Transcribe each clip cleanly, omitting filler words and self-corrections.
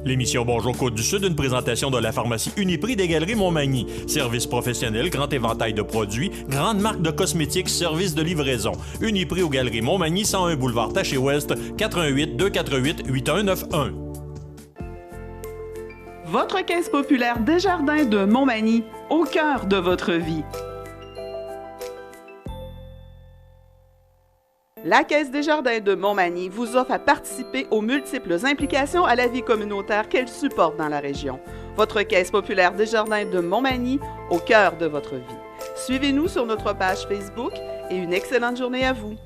L'émission Bonjour Côte-du-Sud, une présentation de la pharmacie Uniprix des Galeries Montmagny. Service professionnel, grand éventail de produits, grande marque de cosmétiques, service de livraison. Uniprix aux Galeries Montmagny, 101 boulevard Taché-Ouest, 418-248-8191. Votre caisse populaire Desjardins de Montmagny, au cœur de votre vie. La Caisse Desjardins de Montmagny vous offre à participer aux multiples implications à la vie communautaire qu'elle supporte dans la région. Votre Caisse populaire Desjardins de Montmagny, au cœur de votre vie. Suivez-nous sur notre page Facebook et une excellente journée à vous.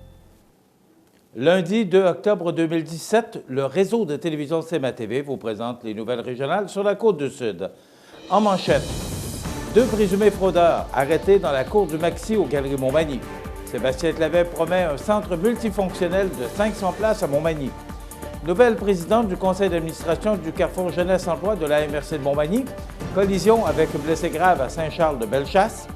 Lundi 2 octobre 2017, le réseau de télévision CMA-TV vous présente les nouvelles régionales sur la Côte-du-Sud. En manchette, 2 présumés fraudeurs arrêtés dans la cour du Maxi aux Galeries Montmagny. Sébastien Clavet promet un centre multifonctionnel de 500 places à Montmagny. Nouvelle présidente du conseil d'administration du Carrefour Jeunesse-Emploi de la MRC de Montmagny. Collision avec blessé grave à Saint-Charles-de-Bellechasse.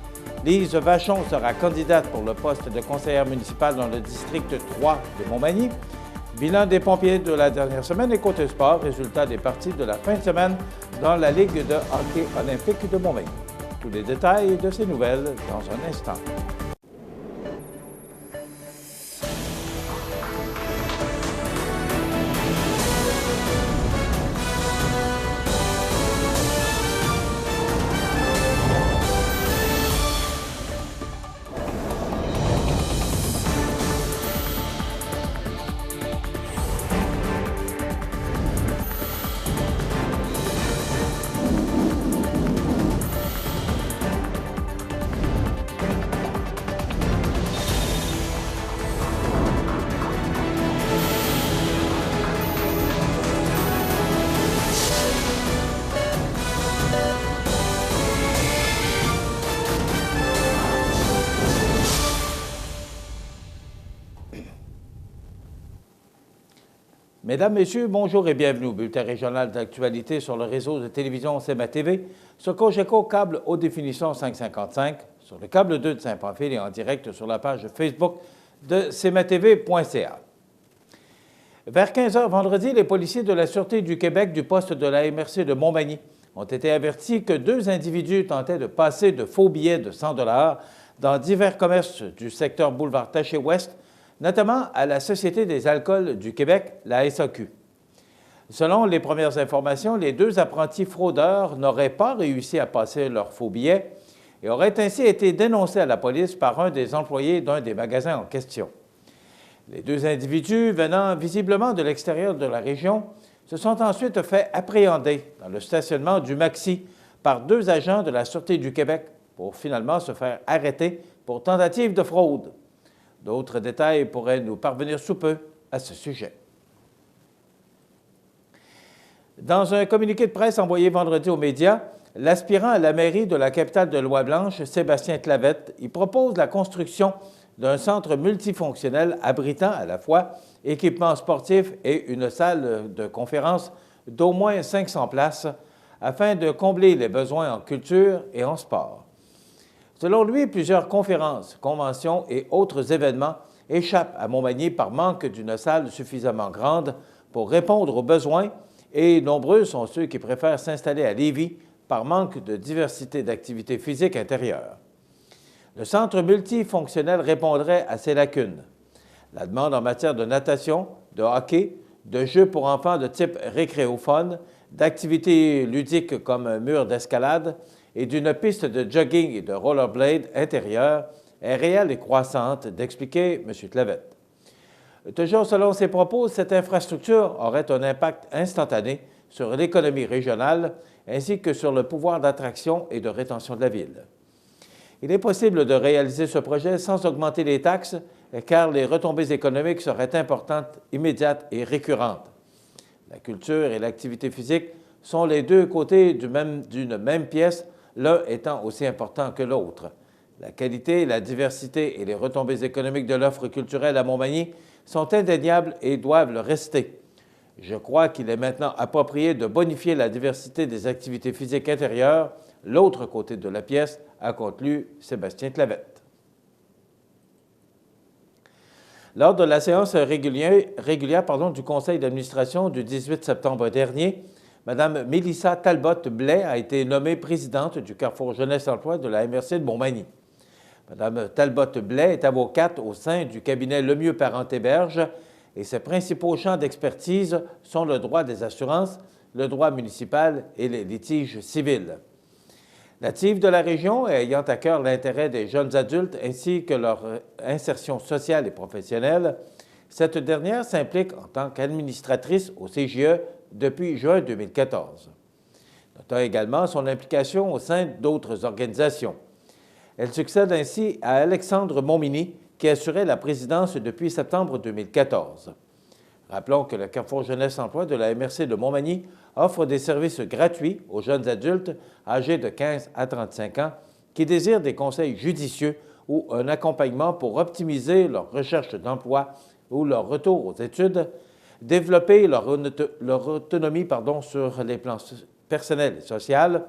Lise Vachon sera candidate pour le poste de conseillère municipale dans le district 3 de Montmagny. Bilan des pompiers de la dernière semaine et côté sport, résultat des parties de la fin de semaine dans la Ligue de hockey olympique de Montmagny. Tous les détails de ces nouvelles dans un instant. Mesdames, Messieurs, bonjour et bienvenue au bulletin régional d'actualité sur le réseau de télévision CMA-TV, sur Cogeco câble haute définition 555, sur le câble 2 de Saint-Pamphile et en direct sur la page Facebook de cmatv.ca. Vers 15 h vendredi, les policiers de la Sûreté du Québec du poste de la MRC de Montmagny ont été avertis que 2 individus tentaient de passer de faux billets de 100 $ dans divers commerces du secteur boulevard Taché-Ouest, notamment à la Société des alcools du Québec, la SAQ. Selon les premières informations, les 2 apprentis fraudeurs n'auraient pas réussi à passer leurs faux billets et auraient ainsi été dénoncés à la police par un des employés d'un des magasins en question. Les 2 individus, venant visiblement de l'extérieur de la région, se sont ensuite fait appréhender dans le stationnement du Maxi par 2 agents de la Sûreté du Québec pour finalement se faire arrêter pour tentative de fraude. D'autres détails pourraient nous parvenir sous peu à ce sujet. Dans un communiqué de presse envoyé vendredi aux médias, l'aspirant à la mairie de la capitale de Lois-Blanches, Sébastien Clavette, y propose la construction d'un centre multifonctionnel abritant à la fois équipements sportifs et une salle de conférence d'au moins 500 places afin de combler les besoins en culture et en sport. Selon lui, plusieurs conférences, conventions et autres événements échappent à Montmagny par manque d'une salle suffisamment grande pour répondre aux besoins et nombreux sont ceux qui préfèrent s'installer à Lévis par manque de diversité d'activités physiques intérieures. Le centre multifonctionnel répondrait à ces lacunes. La demande en matière de natation, de hockey, de jeux pour enfants de type récréophone, d'activités ludiques comme un mur d'escalade, et d'une piste de jogging et de rollerblade intérieure est réelle et croissante, d'expliquer M. Clavette. Toujours selon ses propos, cette infrastructure aurait un impact instantané sur l'économie régionale ainsi que sur le pouvoir d'attraction et de rétention de la ville. Il est possible de réaliser ce projet sans augmenter les taxes car les retombées économiques seraient importantes, immédiates et récurrentes. La culture et l'activité physique sont les 2 côtés d'une même pièce, l'un étant aussi important que l'autre. La qualité, la diversité et les retombées économiques de l'offre culturelle à Montmagny sont indéniables et doivent le rester. Je crois qu'il est maintenant approprié de bonifier la diversité des activités physiques intérieures, l'autre côté de la pièce, a conclu Sébastien Clavette. Lors de la séance régulière du conseil d'administration du 18 septembre dernier, Mme Mélissa Talbot-Blais a été nommée présidente du Carrefour Jeunesse-Emploi de la MRC de Montmagny. Mme Talbot-Blais est avocate au sein du cabinet Lemieux Parent-Héberge et ses principaux champs d'expertise sont le droit des assurances, le droit municipal et les litiges civils. Native de la région et ayant à cœur l'intérêt des jeunes adultes ainsi que leur insertion sociale et professionnelle, cette dernière s'implique en tant qu'administratrice au CJE depuis juin 2014. Notons également son implication au sein d'autres organisations. Elle succède ainsi à Alexandre Montminy, qui assurait la présidence depuis septembre 2014. Rappelons que le Carrefour Jeunesse-Emploi de la MRC de Montmagny offre des services gratuits aux jeunes adultes âgés de 15 à 35 ans qui désirent des conseils judicieux ou un accompagnement pour optimiser leur recherche d'emploi ou leur retour aux études, développer leur autonomie sur les plans personnel et social,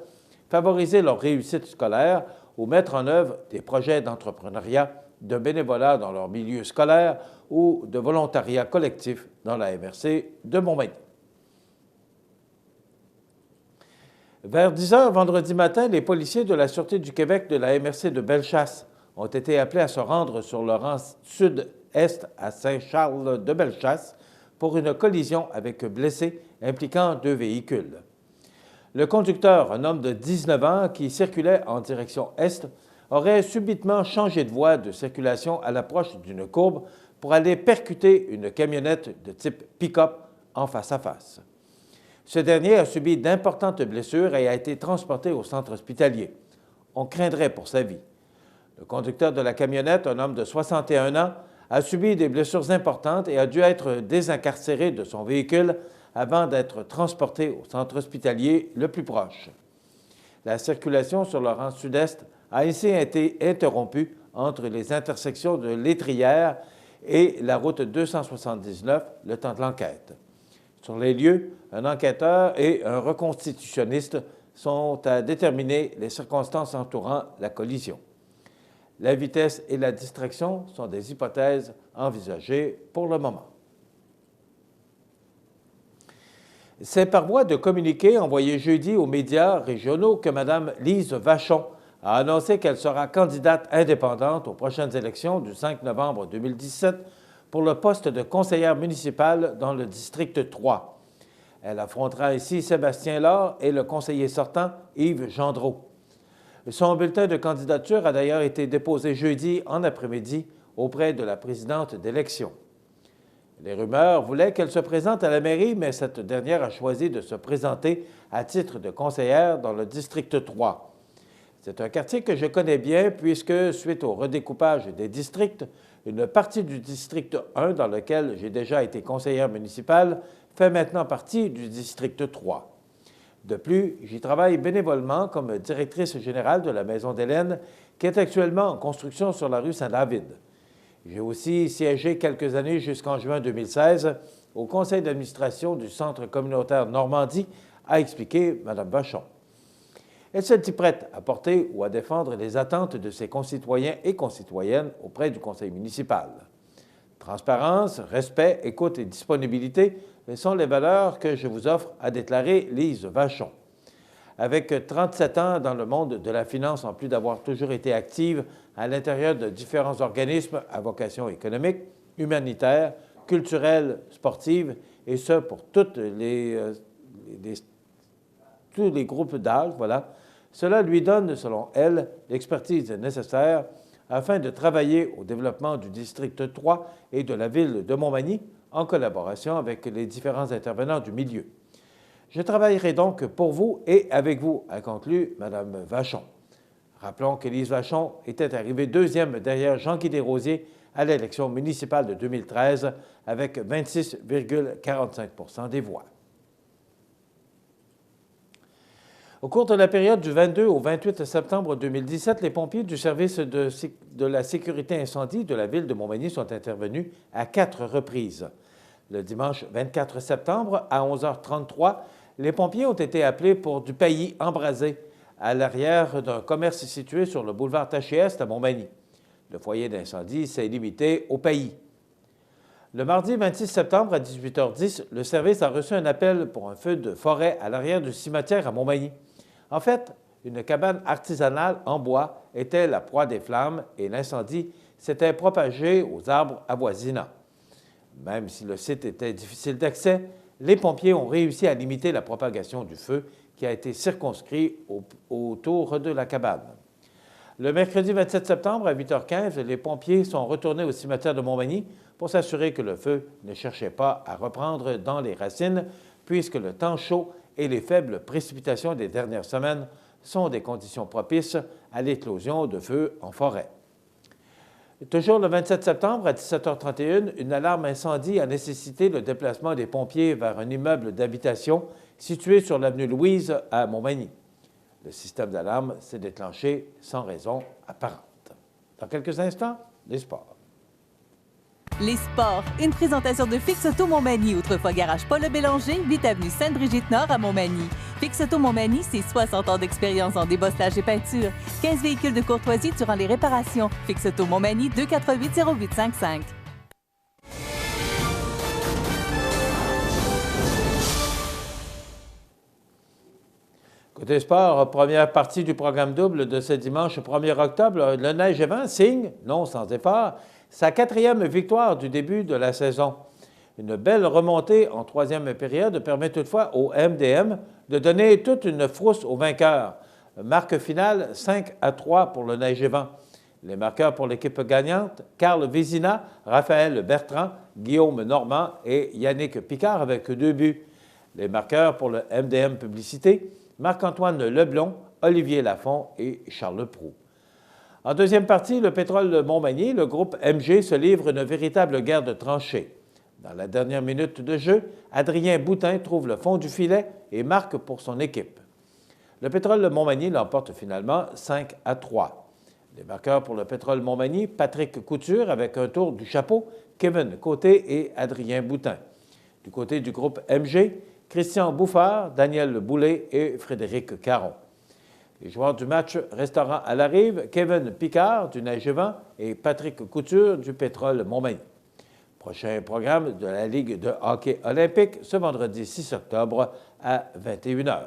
favoriser leur réussite scolaire ou mettre en œuvre des projets d'entrepreneuriat, de bénévolat dans leur milieu scolaire ou de volontariat collectif dans la MRC de Montmagny. Vers 10 heures vendredi matin, les policiers de la Sûreté du Québec de la MRC de Bellechasse ont été appelés à se rendre sur le rang sud-est à Saint-Charles-de-Bellechasse pour une collision avec blessés impliquant 2 véhicules. Le conducteur, un homme de 19 ans qui circulait en direction est, aurait subitement changé de voie de circulation à l'approche d'une courbe pour aller percuter une camionnette de type pick-up en face-à-face. Ce dernier a subi d'importantes blessures et a été transporté au centre hospitalier. On craindrait pour sa vie. Le conducteur de la camionnette, un homme de 61 ans, a subi des blessures importantes et a dû être désincarcéré de son véhicule avant d'être transporté au centre hospitalier le plus proche. La circulation sur le rang sud-est a ainsi été interrompue entre les intersections de l'Étrière et la route 279 le temps de l'enquête. Sur les lieux, un enquêteur et un reconstitutionniste sont à déterminer les circonstances entourant la collision. La vitesse et la distraction sont des hypothèses envisagées pour le moment. C'est par voie de communiqué envoyé jeudi aux médias régionaux que Mme Lise Vachon a annoncé qu'elle sera candidate indépendante aux prochaines élections du 5 novembre 2017 pour le poste de conseillère municipale dans le district 3. Elle affrontera ici Sébastien Laure et le conseiller sortant Yves Gendreau. Son bulletin de candidature a d'ailleurs été déposé jeudi en après-midi auprès de la présidente d'élection. Les rumeurs voulaient qu'elle se présente à la mairie, mais cette dernière a choisi de se présenter à titre de conseillère dans le district 3. C'est un quartier que je connais bien puisque, suite au redécoupage des districts, une partie du district 1, dans lequel j'ai déjà été conseillère municipale, fait maintenant partie du district 3. De plus, j'y travaille bénévolement comme directrice générale de la Maison d'Hélène, qui est actuellement en construction sur la rue Saint-David. J'ai aussi siégé quelques années jusqu'en juin 2016 au conseil d'administration du Centre communautaire Normandie, a expliqué Mme Vachon. Elle se dit prête à porter ou à défendre les attentes de ses concitoyens et concitoyennes auprès du conseil municipal. Transparence, respect, écoute et disponibilité sont les valeurs que je vous offre, a déclaré Lise Vachon. Avec 37 ans dans le monde de la finance, en plus d'avoir toujours été active à l'intérieur de différents organismes à vocation économique, humanitaire, culturelle, sportive, et ce pour tous les groupes d'âge, voilà. Cela lui donne, selon elle, l'expertise nécessaire afin de travailler au développement du district 3 et de la ville de Montmagny en collaboration avec les différents intervenants du milieu. Je travaillerai donc pour vous et avec vous, a conclu Mme Vachon. Rappelons qu'Élise Vachon était arrivée deuxième derrière Jean-Guy Desrosiers à l'élection municipale de 2013 avec 26,45 % des voix. Au cours de la période du 22 au 28 septembre 2017, les pompiers du service de la sécurité incendie de la ville de Montmagny sont intervenus à 4 reprises. Le dimanche 24 septembre, à 11h33, les pompiers ont été appelés pour du paillis embrasé à l'arrière d'un commerce situé sur le boulevard Taché-Est à Montmagny. Le foyer d'incendie s'est limité au paillis. Le mardi 26 septembre à 18h10, le service a reçu un appel pour un feu de forêt à l'arrière du cimetière à Montmagny. En fait, une cabane artisanale en bois était la proie des flammes et l'incendie s'était propagé aux arbres avoisinants. Même si le site était difficile d'accès, les pompiers ont réussi à limiter la propagation du feu qui a été circonscrit autour de la cabane. Le mercredi 27 septembre à 8h15, les pompiers sont retournés au cimetière de Montmagny pour s'assurer que le feu ne cherchait pas à reprendre dans les racines, puisque le temps chaud et les faibles précipitations des dernières semaines sont des conditions propices à l'éclosion de feux en forêt. Toujours le 27 septembre à 17h31, une alarme incendie a nécessité le déplacement des pompiers vers un immeuble d'habitation situé sur l'avenue Louise à Montmagny. Le système d'alarme s'est déclenché sans raison apparente. Dans quelques instants, les sports. Les sports, une présentation de Fix Auto Montmagny, autrefois garage Paul Bélanger, 8 avenue Sainte-Brigitte-Nord à Montmagny. Fix Auto Montmagny, c'est 60 ans d'expérience en débosselage et peinture. 15 véhicules de courtoisie durant les réparations. Fix Auto Montmagny, 248-0855. Côté sport, première partie du programme double de ce dimanche 1er octobre, le Neige et Vent signe, non sans effort, sa 4e victoire du début de la saison. Une belle remontée en 3e période permet toutefois au MDM de donner toute une frousse aux vainqueurs. Marque finale 5-3 pour le Neige et Vent. Les marqueurs pour l'équipe gagnante, Carl Vézina, Raphaël Bertrand, Guillaume Normand et Yannick Picard avec 2 buts. Les marqueurs pour le MDM Publicité, Marc-Antoine Leblond, Olivier Lafont et Charles Proulx. En deuxième partie, le Pétrole de Montmagny, le groupe MG se livre une véritable guerre de tranchées. Dans la dernière minute de jeu, Adrien Boutin trouve le fond du filet et marque pour son équipe. Le Pétrole de Montmagny l'emporte finalement 5-3. Les marqueurs pour le Pétrole Montmagny, Patrick Couture avec un tour du chapeau, Kevin Côté et Adrien Boutin. Du côté du groupe MG, Christian Bouffard, Daniel Boulay et Frédéric Caron. Les joueurs du match resteront à la rive, Kevin Picard du Neige et Vent et Patrick Couture du Pétrole Montmagny. Prochain programme de la Ligue de hockey olympique ce vendredi 6 octobre à 21h.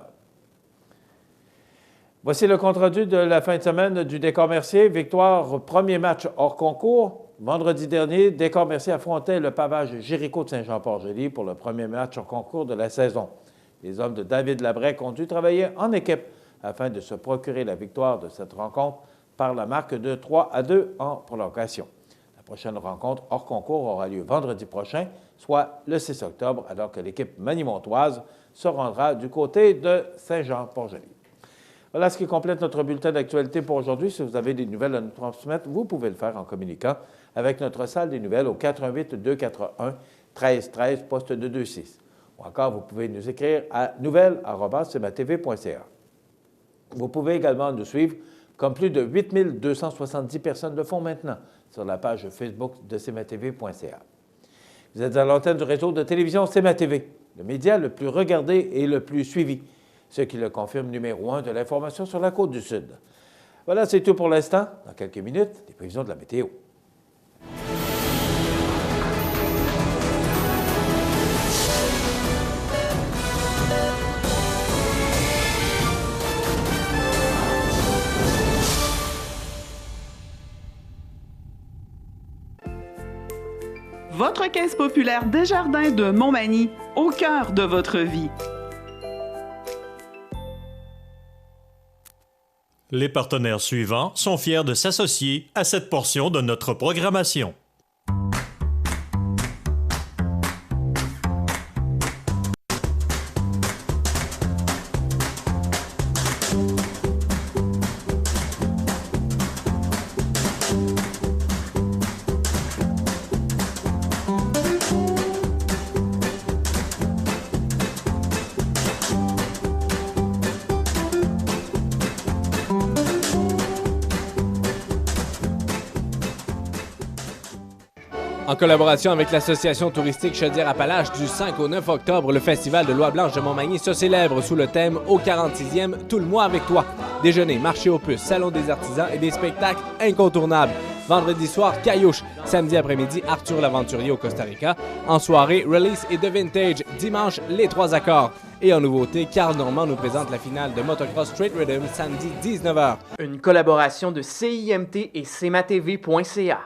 Voici le compte-rendu de la fin de semaine du Décor Mercier. Victoire, premier match hors concours. Vendredi dernier, Décor Mercier affrontait le pavage Jéricho de Saint-Jean-Port-Joli pour le premier match hors concours de la saison. Les hommes de David Labrec ont dû travailler en équipe afin de se procurer la victoire de cette rencontre par la marque de 3-2 en prolongation. La prochaine rencontre hors concours aura lieu vendredi prochain, soit le 6 octobre, alors que l'équipe manimontoise se rendra du côté de Saint-Jean-Port-Joli. Voilà ce qui complète notre bulletin d'actualité pour aujourd'hui. Si vous avez des nouvelles à nous transmettre, vous pouvez le faire en communiquant avec notre salle des nouvelles au 418-241-1313, poste 226. Ou encore, vous pouvez nous écrire à nouvelles@cmatv.ca. Vous pouvez également nous suivre, comme plus de 8270 personnes le font maintenant, sur la page Facebook de cmatv.ca. Vous êtes à l'antenne du réseau de télévision CMA-TV, le média le plus regardé et le plus suivi, ce qui le confirme numéro 1 de l'information sur la Côte-du-Sud. Voilà, c'est tout pour l'instant. Dans quelques minutes, les prévisions de la météo. Votre caisse populaire Desjardins de Montmagny, au cœur de votre vie. Les partenaires suivants sont fiers de s'associer à cette portion de notre programmation. En collaboration avec l'Association touristique Chaudière-Appalaches, du 5 au 9 octobre, le Festival de l'Oie Blanche de Montmagny se célèbre sous le thème « Au 46e, tout le mois avec toi ». Déjeuner, marché aux puces, salon des artisans et des spectacles incontournables. Vendredi soir, Caillouche. Samedi après-midi, Arthur l'Aventurier au Costa Rica. En soirée, Release et The Vintage. Dimanche, les 3 accords. Et en nouveauté, Carl Normand nous présente la finale de Motocross Straight Rhythm samedi 19h. Une collaboration de CIMT et CMATV.ca.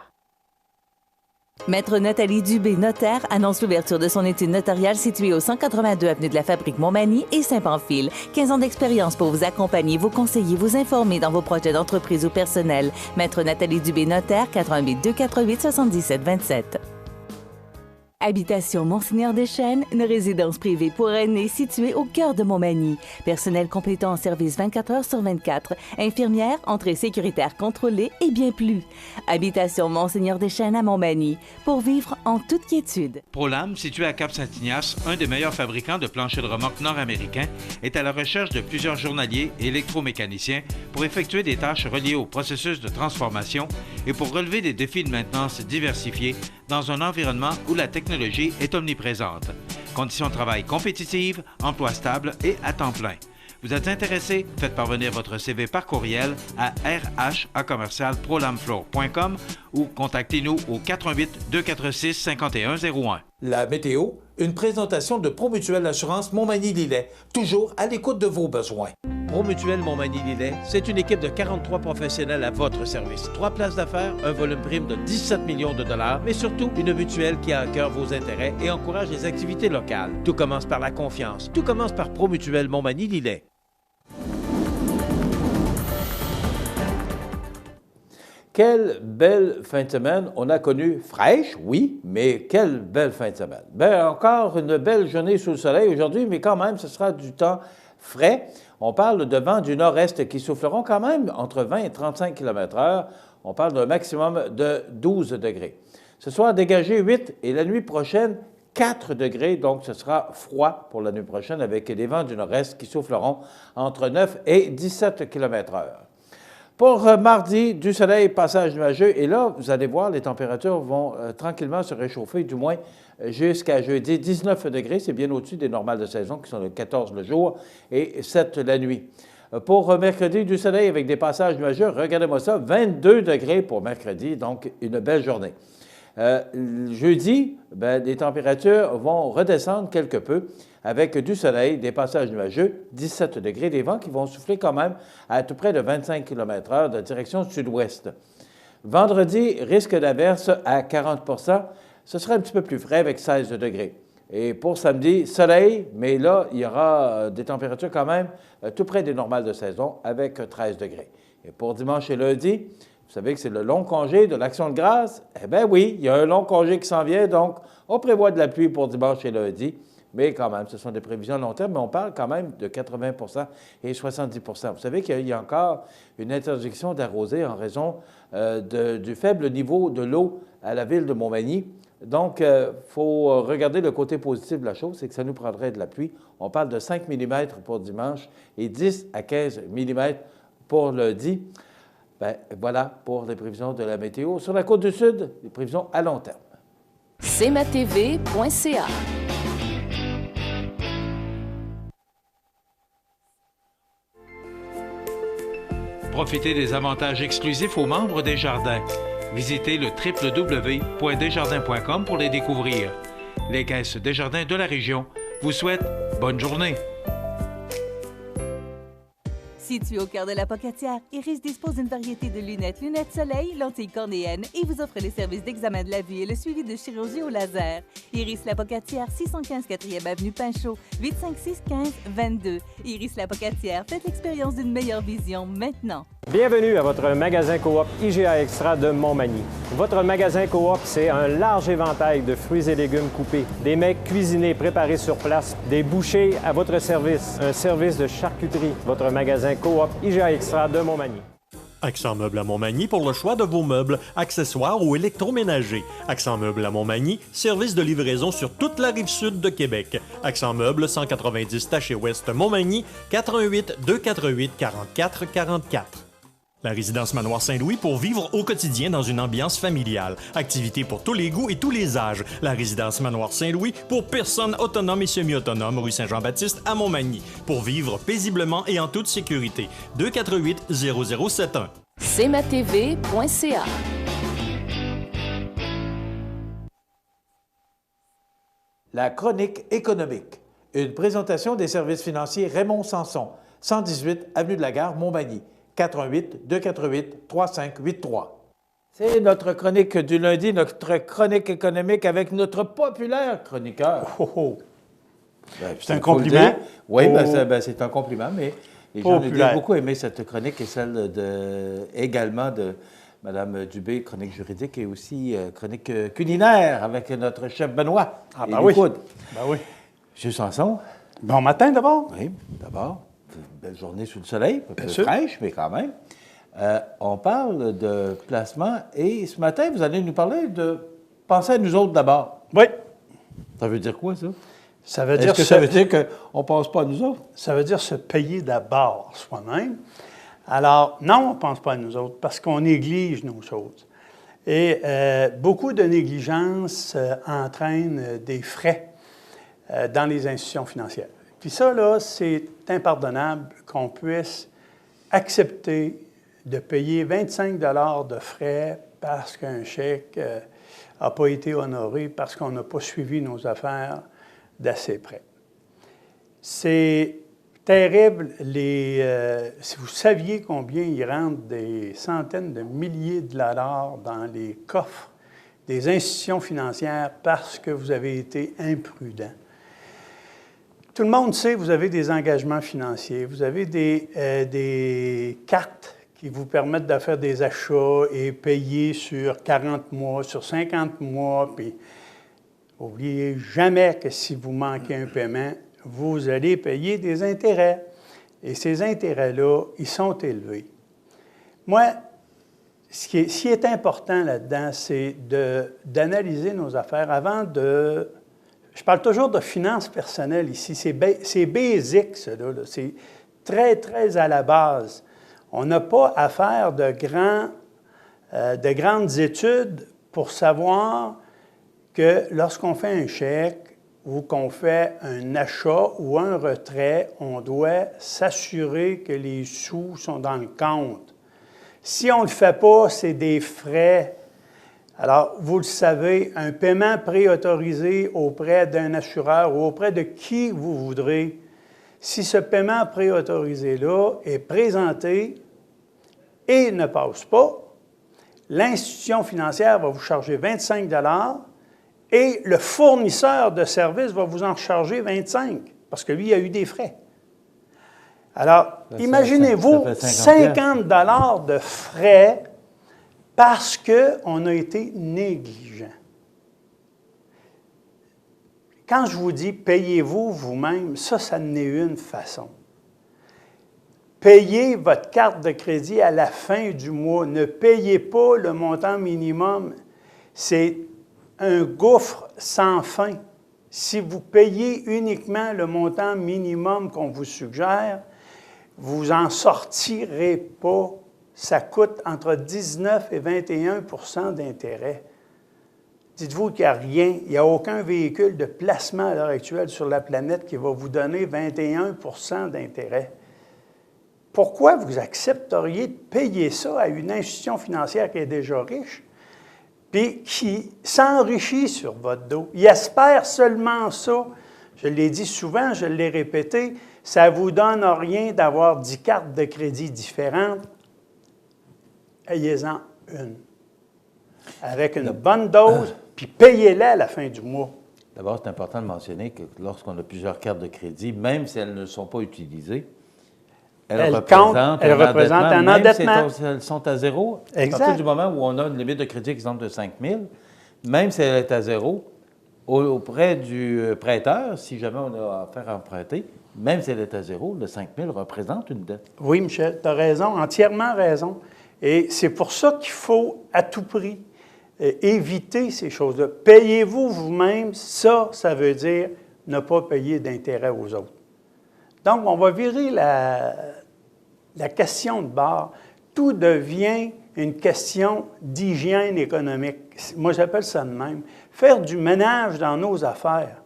Maître Nathalie Dubé, notaire, annonce l'ouverture de son étude notariale située au 182 avenue de la Fabrique Montmagny et Saint-Pamphile. 15 ans d'expérience pour vous accompagner, vous conseiller, vous informer dans vos projets d'entreprise ou personnel. Maître Nathalie Dubé, notaire, 88 248 77 27. Habitation Monseigneur Deschênes, une résidence privée pour aînés située au cœur de Montmagny. Personnel complétant en service 24 heures sur 24. Infirmière, entrée sécuritaire contrôlée et bien plus. Habitation Monseigneur Deschênes à Montmagny, pour vivre en toute quiétude. ProLam, situé à Cap-Saint-Ignace, un des meilleurs fabricants de planchers de remorque nord-américains, est à la recherche de plusieurs journaliers et électromécaniciens pour effectuer des tâches reliées au processus de transformation et pour relever des défis de maintenance diversifiés dans un environnement où la technologie est omniprésente. Conditions de travail compétitives, emploi stable et à temps plein. Vous êtes intéressé? Faites parvenir votre CV par courriel à rh@prolamfloor.com ou contactez-nous au 88 246 5101. La météo, une présentation de Promutuelle Assurance Montmagny-Lillet, toujours à l'écoute de vos besoins. Promutuelle Montmagny-Lillet, c'est une équipe de 43 professionnels à votre service. 3 places d'affaires, un volume prime de 17 millions de dollars, mais surtout une mutuelle qui a à cœur vos intérêts et encourage les activités locales. Tout commence par la confiance. Tout commence par Promutuelle Montmagny-Lillet. Quelle belle fin de semaine on a connue. Fraîche, oui, mais quelle belle fin de semaine. Bien, encore une belle journée sous le soleil aujourd'hui, mais quand même, ce sera du temps frais. On parle de vents du nord-est qui souffleront quand même entre 20 et 35 km/h. On parle d'un maximum de 12 degrés. Ce soir, dégagé 8 et la nuit prochaine, 4 degrés. Donc, ce sera froid pour la nuit prochaine avec des vents du nord-est qui souffleront entre 9 et 17 km/h. Pour mardi, du soleil, passage nuageux. Et là, vous allez voir, les températures vont tranquillement se réchauffer, du moins jusqu'à jeudi. 19 degrés, c'est bien au-dessus des normales de saison, qui sont le 14 le jour et 7 la nuit. Pour mercredi, du soleil avec des passages nuageux, regardez-moi ça, 22 degrés pour mercredi, donc une belle journée. Jeudi, les températures vont redescendre quelque peu avec du soleil, des passages nuageux, 17 degrés, des vents qui vont souffler quand même à tout près de 25 km/h de direction sud-ouest. Vendredi, risque d'averse à 40 %. Ce sera un petit peu plus frais avec 16 degrés. Et pour samedi, soleil, mais là, il y aura des températures quand même tout près des normales de saison avec 13 degrés. Et pour dimanche et lundi, vous savez que c'est le long congé de l'Action de grâce. Eh bien oui, il y a un long congé qui s'en vient, donc on prévoit de la pluie pour dimanche et lundi. Mais quand même, ce sont des prévisions à long terme, mais on parle quand même de 80 % et 70 % Vous savez qu'il y a encore une interdiction d'arroser en raison du faible niveau de l'eau à la ville de Montmagny. Donc, il faut regarder le côté positif de la chose, c'est que ça nous prendrait de la pluie. On parle de 5 mm pour dimanche et 10 à 15 mm pour lundi. Bien, voilà pour les prévisions de la météo. Sur la côte du Sud, les prévisions à long terme. cmatv.ca. Profitez des avantages exclusifs aux membres des Jardins. Visitez le www.desjardins.com pour les découvrir. Les caisses Desjardins de la région vous souhaitent bonne journée. Situé au cœur de la Pocatière, Iris dispose d'une variété de lunettes soleil, lentilles cornéennes et vous offre les services d'examen de la vue et le suivi de chirurgie au laser. Iris La Pocatière, 615 4e avenue Pinchot, 856 15 22. Iris La Pocatière, faites l'expérience d'une meilleure vision maintenant. Bienvenue à votre magasin Coop IGA Extra de Montmagny. Votre magasin Coop, c'est un large éventail de fruits et légumes coupés, des mets cuisinés préparés sur place, des bouchées à votre service, un service de charcuterie. Votre magasin Coop IGA Extra de Montmagny. Accent Meubles à Montmagny pour le choix de vos meubles, accessoires ou électroménagers. Accent Meubles à Montmagny, service de livraison sur toute la rive sud de Québec. Accent Meubles, 190 Taché Ouest Montmagny, 418 248 44 44. La résidence Manoir Saint-Louis pour vivre au quotidien dans une ambiance familiale. Activités pour tous les goûts et tous les âges. La résidence Manoir Saint-Louis pour personnes autonomes et semi-autonomes, rue Saint-Jean-Baptiste à Montmagny. Pour vivre paisiblement et en toute sécurité. 248 0071. cmatv.ca. la chronique économique. Une présentation des services financiers Raymond Sanson, 118 Avenue de la Gare, Montmagny, 418-248-3583. C'est notre chronique du lundi, notre chronique économique avec notre populaire chroniqueur. Oh, oh. Ben, C'est un compliment. Oui, Oh. c'est un compliment, mais les gens ont beaucoup aimé cette chronique et celle également de Mme Dubé, chronique juridique et aussi chronique culinaire avec notre chef Benoît. Ah, ben oui. Ben oui. M. Sanson. Bon matin d'abord. Oui, d'abord. Belle journée sous le soleil, un peu sûr. fraîche, mais quand même. On parle de placement et ce matin, vous allez nous parler de penser à nous autres d'abord. Oui. Ça veut dire quoi, ça? Ça veut dire ça veut dire qu'on ne pense pas à nous autres? Ça veut dire se payer d'abord soi-même. Alors, non, on ne pense pas à nous autres parce qu'on néglige nos choses. Et beaucoup de négligence entraîne des frais dans les institutions financières. Puis ça, là, c'est impardonnable qu'on puisse accepter de payer 25 $ de frais parce qu'un chèque n'a pas été honoré, parce qu'on n'a pas suivi nos affaires d'assez près. C'est terrible. Si vous saviez combien ils rentrent des centaines de milliers de dollars dans les coffres des institutions financières parce que vous avez été imprudent. Tout le monde sait que vous avez des engagements financiers, vous avez des cartes qui vous permettent de faire des achats et payer sur 40 mois, sur 50 mois. Puis, n'oubliez jamais que si vous manquez un paiement, vous allez payer des intérêts. Et ces intérêts-là, ils sont élevés. Moi, ce qui est important là-dedans, c'est d'analyser nos affaires avant de... Je parle toujours de finances personnelles ici. C'est basic, ça, là. C'est très, très à la base. On n'a pas à faire de grandes études pour savoir que lorsqu'on fait un chèque ou qu'on fait un achat ou un retrait, on doit s'assurer que les sous sont dans le compte. Si on ne le fait pas, c'est des frais. Alors, vous le savez, un paiement préautorisé auprès d'un assureur ou auprès de qui vous voudrez, si ce paiement préautorisé-là est présenté et ne passe pas, l'institution financière va vous charger 25 $ et le fournisseur de services va vous en charger 25 parce que lui, il a eu des frais. Alors, imaginez-vous 50 $ de frais parce qu'on a été négligent. Quand je vous dis « payez-vous vous-même », ça en est une façon. Payez votre carte de crédit à la fin du mois. Ne payez pas le montant minimum. C'est un gouffre sans fin. Si vous payez uniquement le montant minimum qu'on vous suggère, vous n'en sortirez pas. Ça coûte entre 19 et 21 % d'intérêt. Dites-vous qu'il n'y a rien, il n'y a aucun véhicule de placement à l'heure actuelle sur la planète qui va vous donner 21 % d'intérêt. Pourquoi vous accepteriez de payer ça à une institution financière qui est déjà riche, puis qui s'enrichit sur votre dos? Il espère seulement ça. Je l'ai dit souvent, je l'ai répété, ça ne vous donne rien d'avoir 10 cartes de crédit différentes. Ayez-en une. Avec une bonne dose, puis payez-la à la fin du mois. D'abord, c'est important de mentionner que lorsqu'on a plusieurs cartes de crédit, même si elles ne sont pas utilisées, elles représentent un endettement. Même si elles sont à zéro, à partir du moment où on a une limite de crédit, exemple, de 5 000, même si elle est à zéro, auprès du prêteur, si jamais on a affaire à emprunter, même si elle est à zéro, le 5 000 représente une dette. Oui, Michel, tu as raison, entièrement raison. Et c'est pour ça qu'il faut, à tout prix, éviter ces choses-là. Payez-vous vous-même, ça veut dire ne pas payer d'intérêt aux autres. Donc, on va virer la question de bord. Tout devient une question d'hygiène économique. Moi, j'appelle ça de même. Faire du ménage dans nos affaires.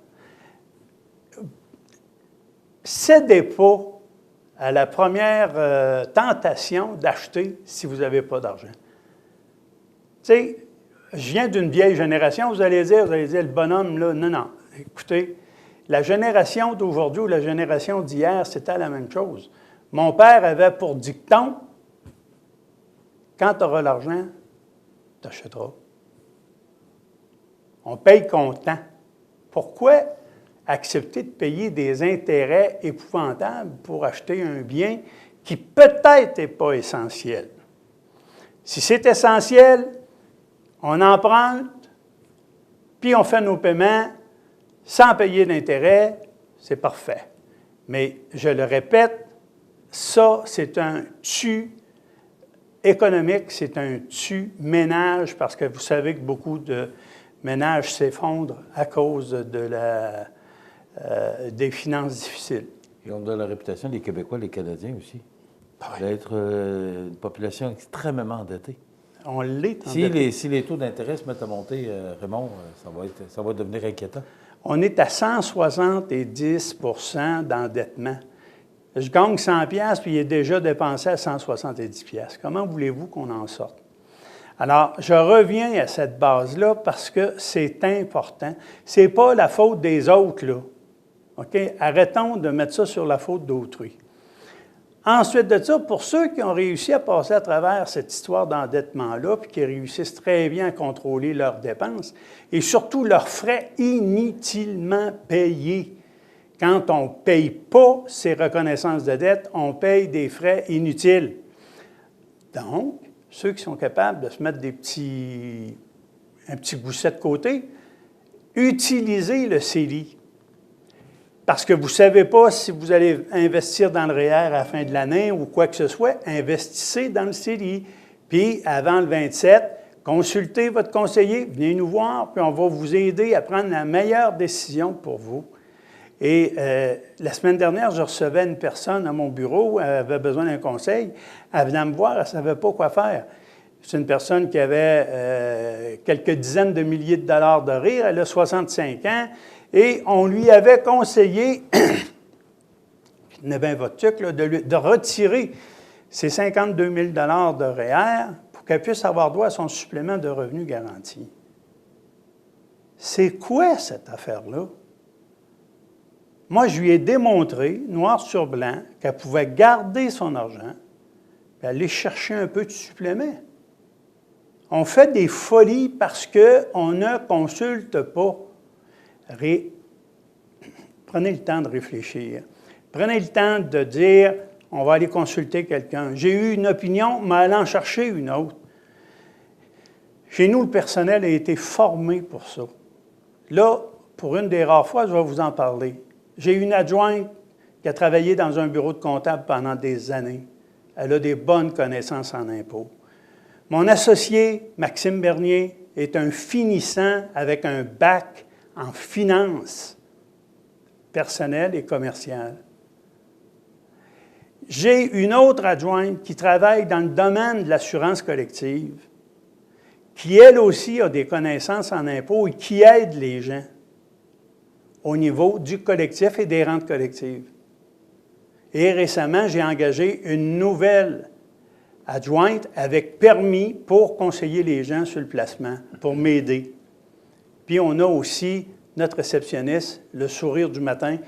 Cédez pas à la première tentation d'acheter si vous n'avez pas d'argent. Tu sais, je viens d'une vieille génération, vous allez dire, le bonhomme, là, non. Écoutez, la génération d'aujourd'hui ou la génération d'hier, c'était la même chose. Mon père avait pour dicton, quand tu auras l'argent, tu achèteras. On paye comptant. Pourquoi accepter de payer des intérêts épouvantables pour acheter un bien qui peut-être n'est pas essentiel? Si c'est essentiel, on emprunte, puis on fait nos paiements sans payer d'intérêt, c'est parfait. Mais je le répète, ça, c'est un tue économique, c'est un tue ménage, parce que vous savez que beaucoup de ménages s'effondrent à cause des finances difficiles. Et on a la réputation, les Québécois, les Canadiens aussi, d'être une population extrêmement endettée. On l'est endetté. Si les taux d'intérêt se mettent à monter, Raymond, ça va devenir inquiétant. On est à 170 % d'endettement. Je gagne 100 $, puis il est déjà dépensé à 170 $. Comment voulez-vous qu'on en sorte? Alors, je reviens à cette base-là parce que c'est important. Ce n'est pas la faute des autres, là. OK? Arrêtons de mettre ça sur la faute d'autrui. Ensuite de ça, pour ceux qui ont réussi à passer à travers cette histoire d'endettement-là, puis qui réussissent très bien à contrôler leurs dépenses, et surtout leurs frais inutilement payés. Quand on ne paye pas ces reconnaissances de dette, on paye des frais inutiles. Donc, ceux qui sont capables de se mettre un petit gousset de côté, utilisez le CELI. Parce que vous ne savez pas si vous allez investir dans le REER à la fin de l'année ou quoi que ce soit, investissez dans le CELI. Puis, avant le 27, consultez votre conseiller, venez nous voir, puis on va vous aider à prendre la meilleure décision pour vous. Et la semaine dernière, je recevais une personne à mon bureau, elle avait besoin d'un conseil. Elle venait me voir, elle ne savait pas quoi faire. C'est une personne qui avait quelques dizaines de milliers de dollars de REER, elle a 65 ans, et on lui avait conseillé, tenez bien votre truc, là, de retirer ses 52 000 $ de REER pour qu'elle puisse avoir droit à son supplément de revenu garanti. C'est quoi cette affaire-là? Moi, je lui ai démontré, noir sur blanc, qu'elle pouvait garder son argent et aller chercher un peu de supplément. On fait des folies parce qu'on ne consulte pas. Prenez le temps de réfléchir. Prenez le temps de dire, on va aller consulter quelqu'un. J'ai eu une opinion, mais allez en chercher une autre. Chez nous, le personnel a été formé pour ça. Là, pour une des rares fois, je vais vous en parler. J'ai une adjointe qui a travaillé dans un bureau de comptable pendant des années. Elle a des bonnes connaissances en impôts. Mon associé, Maxime Bernier, est un finissant avec un bac en finance personnelle et commerciale. J'ai une autre adjointe qui travaille dans le domaine de l'assurance collective, qui elle aussi a des connaissances en impôts et qui aide les gens au niveau du collectif et des rentes collectives. Et récemment, j'ai engagé une nouvelle adjointe avec permis pour conseiller les gens sur le placement, pour m'aider. Puis on a aussi notre réceptionniste, le sourire du matin,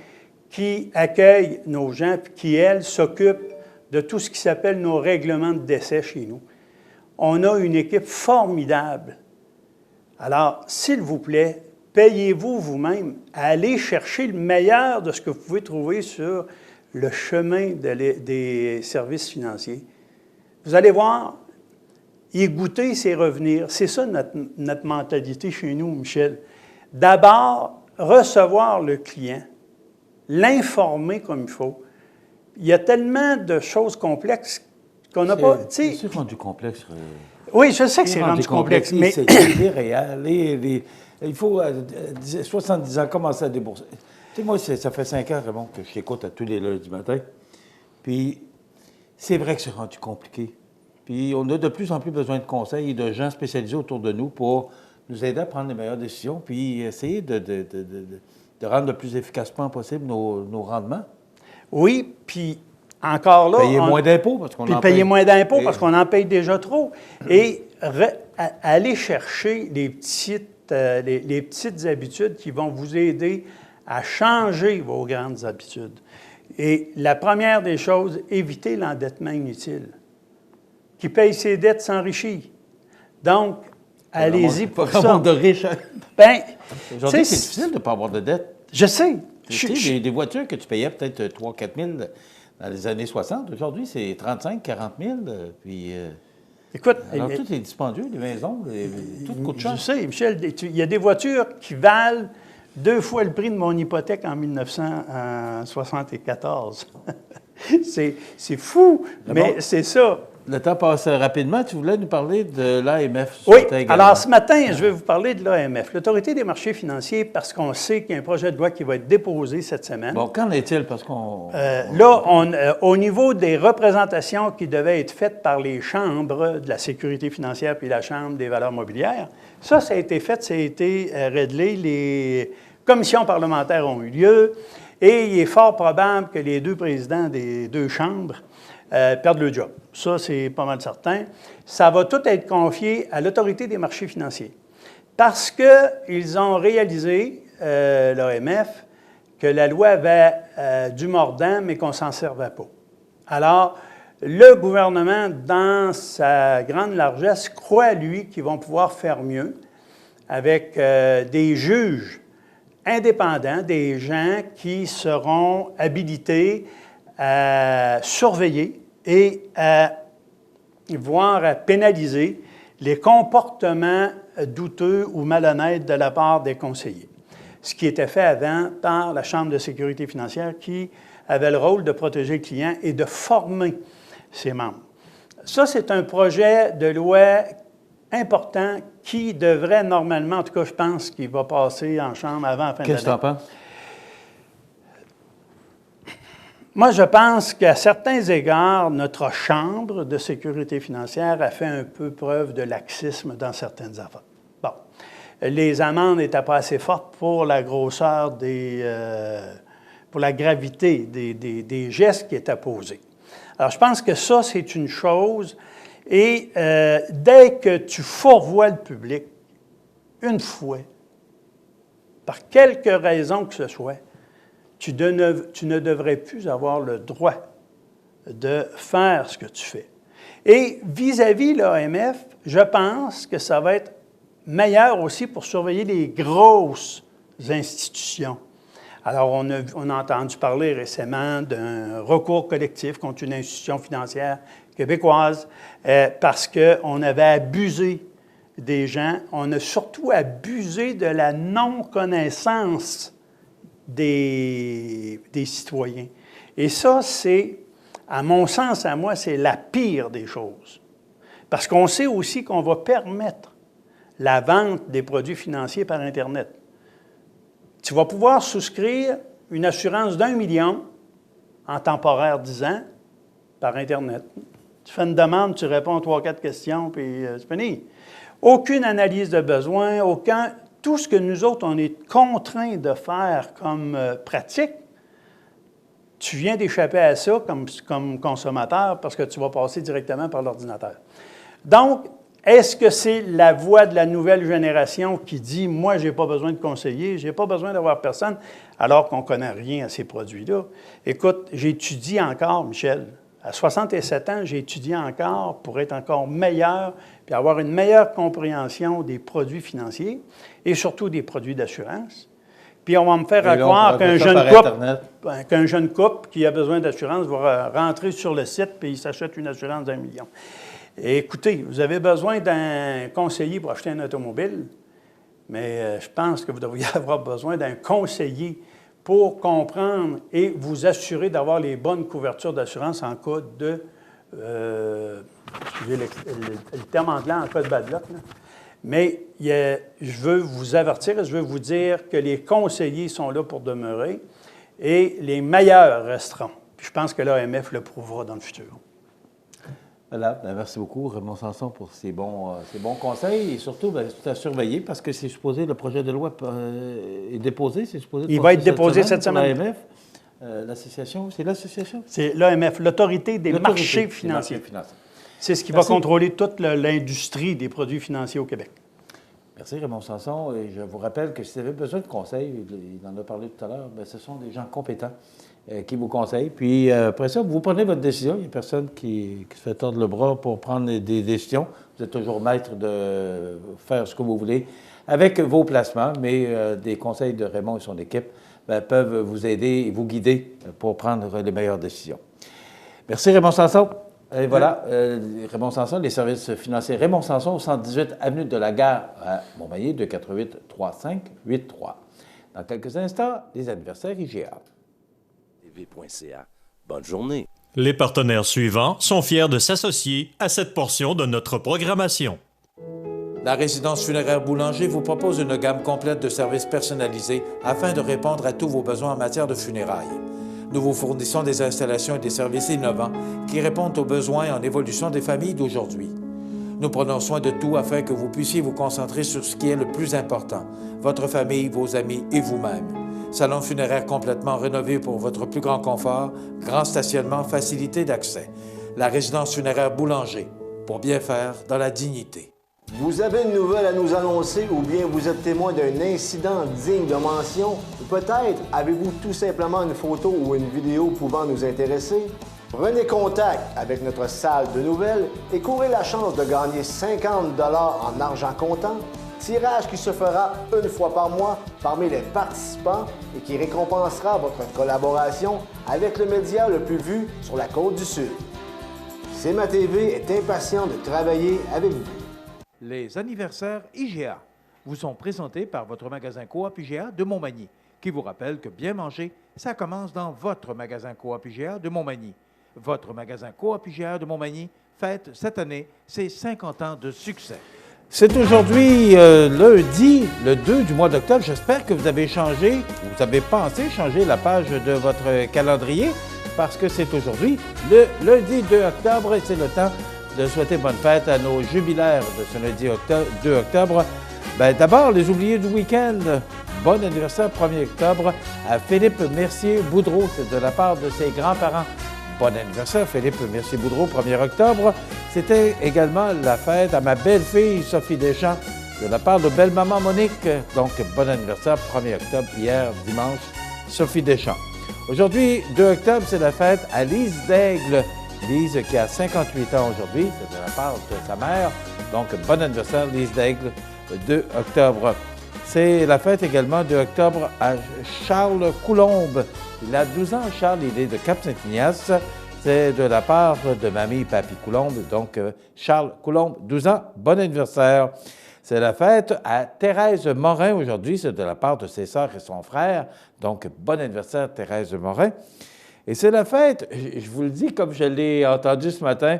qui accueille nos gens puis qui, elle, s'occupe de tout ce qui s'appelle nos règlements de décès chez nous. On a une équipe formidable. Alors, s'il vous plaît, payez-vous vous-même à aller chercher le meilleur de ce que vous pouvez trouver sur le chemin des services financiers. Vous allez voir, y goûter, c'est revenir. C'est ça notre mentalité chez nous, Michel. D'abord, recevoir le client, l'informer comme il faut. Il y a tellement de choses complexes qu'on n'a pas... C'est rendu complexe. Oui, je sais que c'est rendu complexe, mais... C'est réel. Il faut, 70 ans, commencer à débourser. Tu sais, moi, ça fait 5 ans, Raymond, que je t'écoute à tous les lundis matin. Puis, c'est vrai que c'est rendu compliqué. Puis, on a de plus en plus besoin de conseils et de gens spécialisés autour de nous pour nous aider à prendre les meilleures décisions, puis essayer de rendre le plus efficacement possible nos rendements. Oui, puis encore là... Payer moins d'impôts parce qu'on en paye. Payer moins d'impôts parce qu'on en paye déjà trop. Et aller chercher les petites les petites habitudes qui vont vous aider à changer vos grandes habitudes. Et la première des choses, évitez l'endettement inutile. Qui paye ses dettes s'enrichit. Donc, allez-y pour ça. Pas de riches. Ben, aujourd'hui, c'est difficile de ne pas avoir de dette. Je sais. Tu sais, des voitures que tu payais peut-être 3 000 4 000 dans les années 60, aujourd'hui, c'est 35 000 40 000. Puis, écoute, alors, tout est dispendieux, les maisons, tout coûte cher. Je sais, Michel, il y a des voitures qui valent 2 fois le prix de mon hypothèque en 1974. C'est fou, mais c'est ça. Le temps passe rapidement. Tu voulais nous parler de l'AMF. Oui, alors ce matin, je vais vous parler de l'AMF, l'Autorité des marchés financiers, parce qu'on sait qu'il y a un projet de loi qui va être déposé cette semaine. Bon, qu'en est-il? Parce qu'on... Au niveau des représentations qui devaient être faites par les chambres de la sécurité financière puis la Chambre des valeurs mobilières, ça a été fait, ça a été réglé. Les commissions parlementaires ont eu lieu et il est fort probable que les 2 présidents des 2 chambres perdent le job. Ça, c'est pas mal certain. Ça va tout être confié à l'Autorité des marchés financiers parce qu'ils ont réalisé, l'AMF, que la loi avait du mordant, mais qu'on ne s'en servait pas. Alors, le gouvernement, dans sa grande largesse, croit, lui, qu'ils vont pouvoir faire mieux avec des juges indépendants, des gens qui seront habilités à surveiller et à pénaliser les comportements douteux ou malhonnêtes de la part des conseillers. Ce qui était fait avant par la Chambre de sécurité financière qui avait le rôle de protéger le client et de former ses membres. Ça, c'est un projet de loi important qui devrait normalement, en tout cas, je pense qu'il va passer en Chambre avant la fin de l'année. Qu'est-ce que tu en penses? Moi, je pense qu'à certains égards, notre Chambre de sécurité financière a fait un peu preuve de laxisme dans certaines affaires. Bon, les amendes n'étaient pas assez fortes pour la grosseur pour la gravité des gestes qui étaient posés. Alors, je pense que ça, c'est une chose. Et dès que tu fourvoies le public, une fois, par quelque raison que ce soit, tu ne devrais plus avoir le droit de faire ce que tu fais. Et vis-à-vis l'AMF, je pense que ça va être meilleur aussi pour surveiller les grosses institutions. Alors, on a entendu parler récemment d'un recours collectif contre une institution financière québécoise parce qu'on avait abusé des gens. On a surtout abusé de la non-connaissance des citoyens. Et ça, c'est, à mon sens, à moi, c'est la pire des choses. Parce qu'on sait aussi qu'on va permettre la vente des produits financiers par Internet. Tu vas pouvoir souscrire une assurance d'1 million en temporaire 10 ans par Internet. Tu fais une demande, tu réponds à 3-4 questions, puis c'est fini. Aucune analyse de besoin, tout ce que nous autres, on est contraints de faire comme pratique, tu viens d'échapper à ça comme consommateur parce que tu vas passer directement par l'ordinateur. Donc, est-ce que c'est la voix de la nouvelle génération qui dit « Moi, je n'ai pas besoin de conseiller, je n'ai pas besoin d'avoir personne », alors qu'on ne connaît rien à ces produits-là? Écoute, j'étudie encore, Michel. À 67 ans, j'ai étudié encore pour être encore meilleur puis avoir une meilleure compréhension des produits financiers et surtout des produits d'assurance. Puis on va me faire croire qu'un jeune couple qui a besoin d'assurance va rentrer sur le site puis il s'achète une assurance d'1 million. Et écoutez, vous avez besoin d'un conseiller pour acheter une automobile, mais je pense que vous devriez avoir besoin d'un conseiller pour comprendre et vous assurer d'avoir les bonnes couvertures d'assurance en cas de, excusez le terme anglais, en cas de bad luck. Là. Mais je veux vous avertir et je veux vous dire que les conseillers sont là pour demeurer et les meilleurs resteront. Puis je pense que l'AMF le prouvera dans le futur. Voilà, merci beaucoup, Raymond Sanson, pour ces bons conseils et surtout, tout à surveiller parce que c'est supposé, le projet de loi est déposé, c'est supposé... Il va être déposé cette semaine. L'AMF, l'association, c'est l'association? C'est l'AMF, l'Autorité des marchés financiers. C'est ce qui va contrôler toute l'industrie des produits financiers au Québec. Merci Raymond Sanson. Et je vous rappelle que si vous avez besoin de conseils, il en a parlé tout à l'heure, bien, ce sont des gens compétents qui vous conseillent. Puis après ça, vous prenez votre décision. Il n'y a personne qui se fait tordre le bras pour prendre des décisions. Vous êtes toujours maître de faire ce que vous voulez avec vos placements, mais des conseils de Raymond et son équipe peuvent vous aider et vous guider pour prendre les meilleures décisions. Merci Raymond Sanson. Et voilà, Raymond Sanson, les services financiers Raymond Sanson, au 118 avenue de la Gare à Montmagny, 248-3583. Dans quelques instants, les anniversaires IGA. TV.ca. Bonne journée. Les partenaires suivants sont fiers de s'associer à cette portion de notre programmation. La résidence funéraire Boulanger vous propose une gamme complète de services personnalisés afin de répondre à tous vos besoins en matière de funérailles. Nous vous fournissons des installations et des services innovants qui répondent aux besoins en évolution des familles d'aujourd'hui. Nous prenons soin de tout afin que vous puissiez vous concentrer sur ce qui est le plus important, votre famille, vos amis et vous-même. Salon funéraire complètement rénové pour votre plus grand confort, grand stationnement, facilité d'accès. La résidence funéraire Boulanger, pour bien faire dans la dignité. Vous avez une nouvelle à nous annoncer ou bien vous êtes témoin d'un incident digne de mention? Ou peut-être avez-vous tout simplement une photo ou une vidéo pouvant nous intéresser? Prenez contact avec notre salle de nouvelles et courez la chance de gagner 50 $ en argent comptant, tirage qui se fera une fois par mois parmi les participants et qui récompensera votre collaboration avec le média le plus vu sur la Côte-du-Sud. CMA-TV est impatient de travailler avec vous. Les anniversaires IGA vous sont présentés par votre magasin Coop IGA de Montmagny, qui vous rappelle que bien manger, ça commence dans votre magasin Coop IGA de Montmagny. Votre magasin Coop IGA de Montmagny fête cette année ses 50 ans de succès. C'est aujourd'hui lundi, le 2 du mois d'octobre. J'espère que vous avez pensé changer la page de votre calendrier parce que c'est aujourd'hui le lundi 2 octobre et c'est le temps de souhaiter bonne fête à nos jubilaires de ce lundi 2 octobre. D'abord, les oubliés du week-end. Bon anniversaire 1er octobre à Philippe Mercier-Boudreau. C'est de la part de ses grands-parents. Bon anniversaire Philippe Mercier-Boudreau, 1er octobre. C'était également la fête à ma belle-fille Sophie Deschamps de la part de belle-maman Monique. Donc, bon anniversaire 1er octobre, hier, dimanche, Sophie Deschamps. Aujourd'hui, 2 octobre, c'est la fête à Lise Daigle. Lise qui a 58 ans aujourd'hui, c'est de la part de sa mère. Donc, bon anniversaire, Lise Daigle, 2 octobre. C'est la fête également 2 octobre à Charles Coulombe. Il a 12 ans, Charles, il est de Cap-Saint-Ignace. C'est de la part de mamie et papy Coulombe. Donc, Charles Coulombe, 12 ans, bon anniversaire. C'est la fête à Thérèse Morin aujourd'hui. C'est de la part de ses sœurs et son frère. Donc, bon anniversaire, Thérèse Morin. Et c'est la fête, je vous le dis comme je l'ai entendu ce matin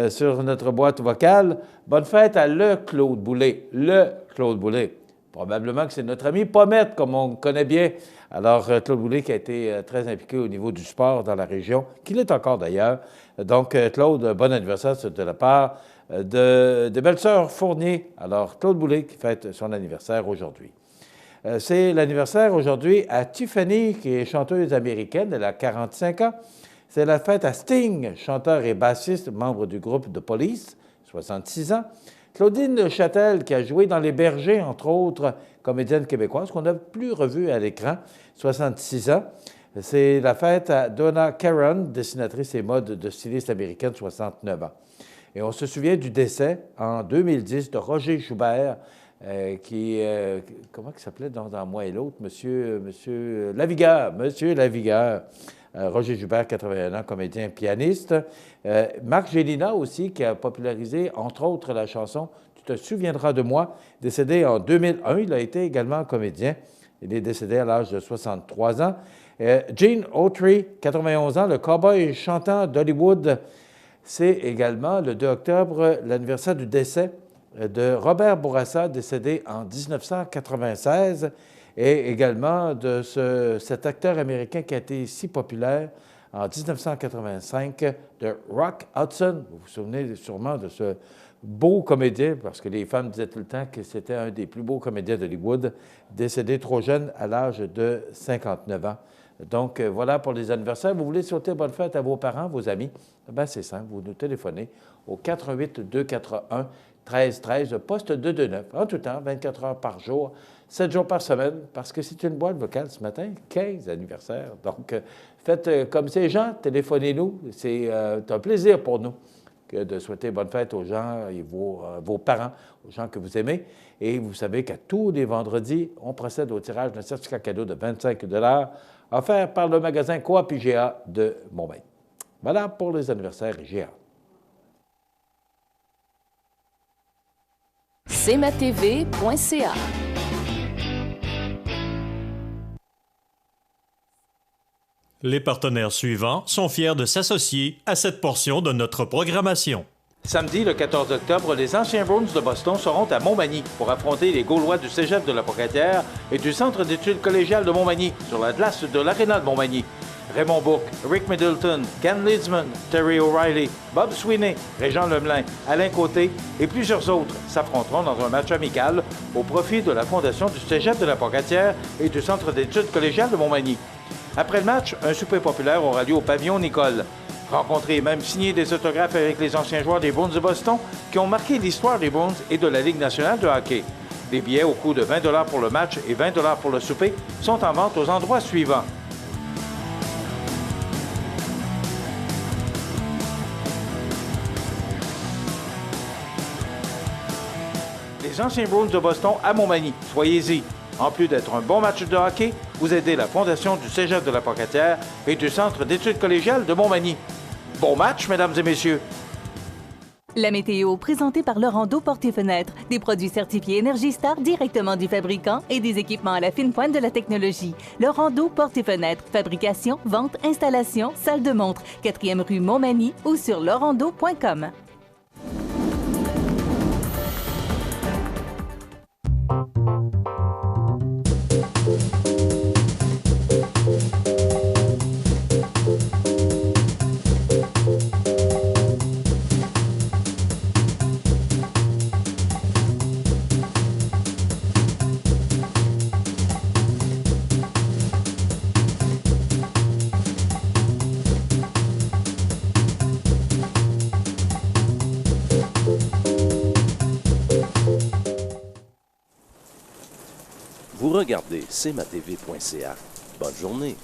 sur notre boîte vocale, bonne fête à le Claude Boulay. Le Claude Boulay. Probablement que c'est notre ami Pommette, comme on le connaît bien. Alors, Claude Boulay qui a été très impliqué au niveau du sport dans la région, qu'il est encore d'ailleurs. Donc, Claude, bon anniversaire, c'est de la part de Belle-Sœur Fournier. Alors, Claude Boulay qui fête son anniversaire aujourd'hui. C'est l'anniversaire aujourd'hui à Tiffany, qui est chanteuse américaine, elle a 45 ans. C'est la fête à Sting, chanteur et bassiste, membre du groupe The Police, 66 ans. Claudine Châtel, qui a joué dans Les Bergers, entre autres, comédienne québécoise, qu'on n'a plus revue à l'écran, 66 ans. C'est la fête à Donna Caron, dessinatrice et mode de styliste américaine, 69 ans. Et on se souvient du décès, en 2010, de Roger Joubert, comment il s'appelait dans Moi et l'autre? Monsieur Lavigueur. Monsieur Lavigueur. Roger Joubert, 81 ans, comédien, pianiste. Marc Gélina aussi, qui a popularisé, entre autres, la chanson « Tu te souviendras de moi », décédé en 2001. Il a été également comédien. Il est décédé à l'âge de 63 ans. Gene Autry, 91 ans, le cow-boy chantant d'Hollywood. C'est également, le 2 octobre, l'anniversaire du décès de Robert Bourassa, décédé en 1996, et également de cet acteur américain qui a été si populaire en 1985, de Rock Hudson. Vous vous souvenez sûrement de ce beau comédien, parce que les femmes disaient tout le temps que c'était un des plus beaux comédiens d'Hollywood, décédé trop jeune à l'âge de 59 ans. Donc, voilà pour les anniversaires. Vous voulez souhaiter bonne fête à vos parents, vos amis? Bien, c'est simple, vous nous téléphonez au 418-241 1313, poste 229. En tout temps, 24 heures par jour, 7 jours par semaine, parce que c'est une boîte vocale ce matin, 15 anniversaires. Donc, faites comme ces gens, téléphonez-nous. C'est un plaisir pour nous que de souhaiter bonne fête aux gens et vos parents, aux gens que vous aimez. Et vous savez qu'à tous les vendredis, on procède au tirage d'un certificat cadeau de 25 $ offert par le magasin Coop IGA de Montmagny. Voilà pour les anniversaires IGA. cmatv.ca. Les partenaires suivants sont fiers de s'associer à cette portion de notre programmation. Samedi, le 14 octobre, les anciens Bruins de Boston seront à Montmagny pour affronter les Gaulois du Cégep de la Pocatière et du Centre d'études collégiales de Montmagny sur la glace de l'Aréna de Montmagny. Raymond Bourque, Rick Middleton, Ken Lidsman, Terry O'Reilly, Bob Sweeney, Régent Lemelin, Alain Côté et plusieurs autres s'affronteront dans un match amical au profit de la Fondation du Cégep de la Pocatière et du Centre d'études collégiales de Montmagny. Après le match, un souper populaire aura lieu au pavillon Nicole. Rencontrer et même signer des autographes avec les anciens joueurs des Bruins de Boston qui ont marqué l'histoire des Bruins et de la Ligue nationale de hockey. Des billets au coût de 20 $ pour le match et 20 $ pour le souper sont en vente aux endroits suivants. Les anciens Bruins de Boston à Montmagny, soyez-y. En plus d'être un bon match de hockey, vous aidez la Fondation du Cégep de la Pocatière et du Centre d'études collégiales de Montmagny. Bon match, mesdames et messieurs! La météo, présentée par Laurando Portes et Fenêtres, des produits certifiés Énergie Star directement du fabricant et des équipements à la fine pointe de la technologie. Laurando Portes et Fenêtres, fabrication, vente, installation, salle de montre, 4e rue Montmagny ou sur laurando.com. Vous regardez cmatv.ca. Bonne journée.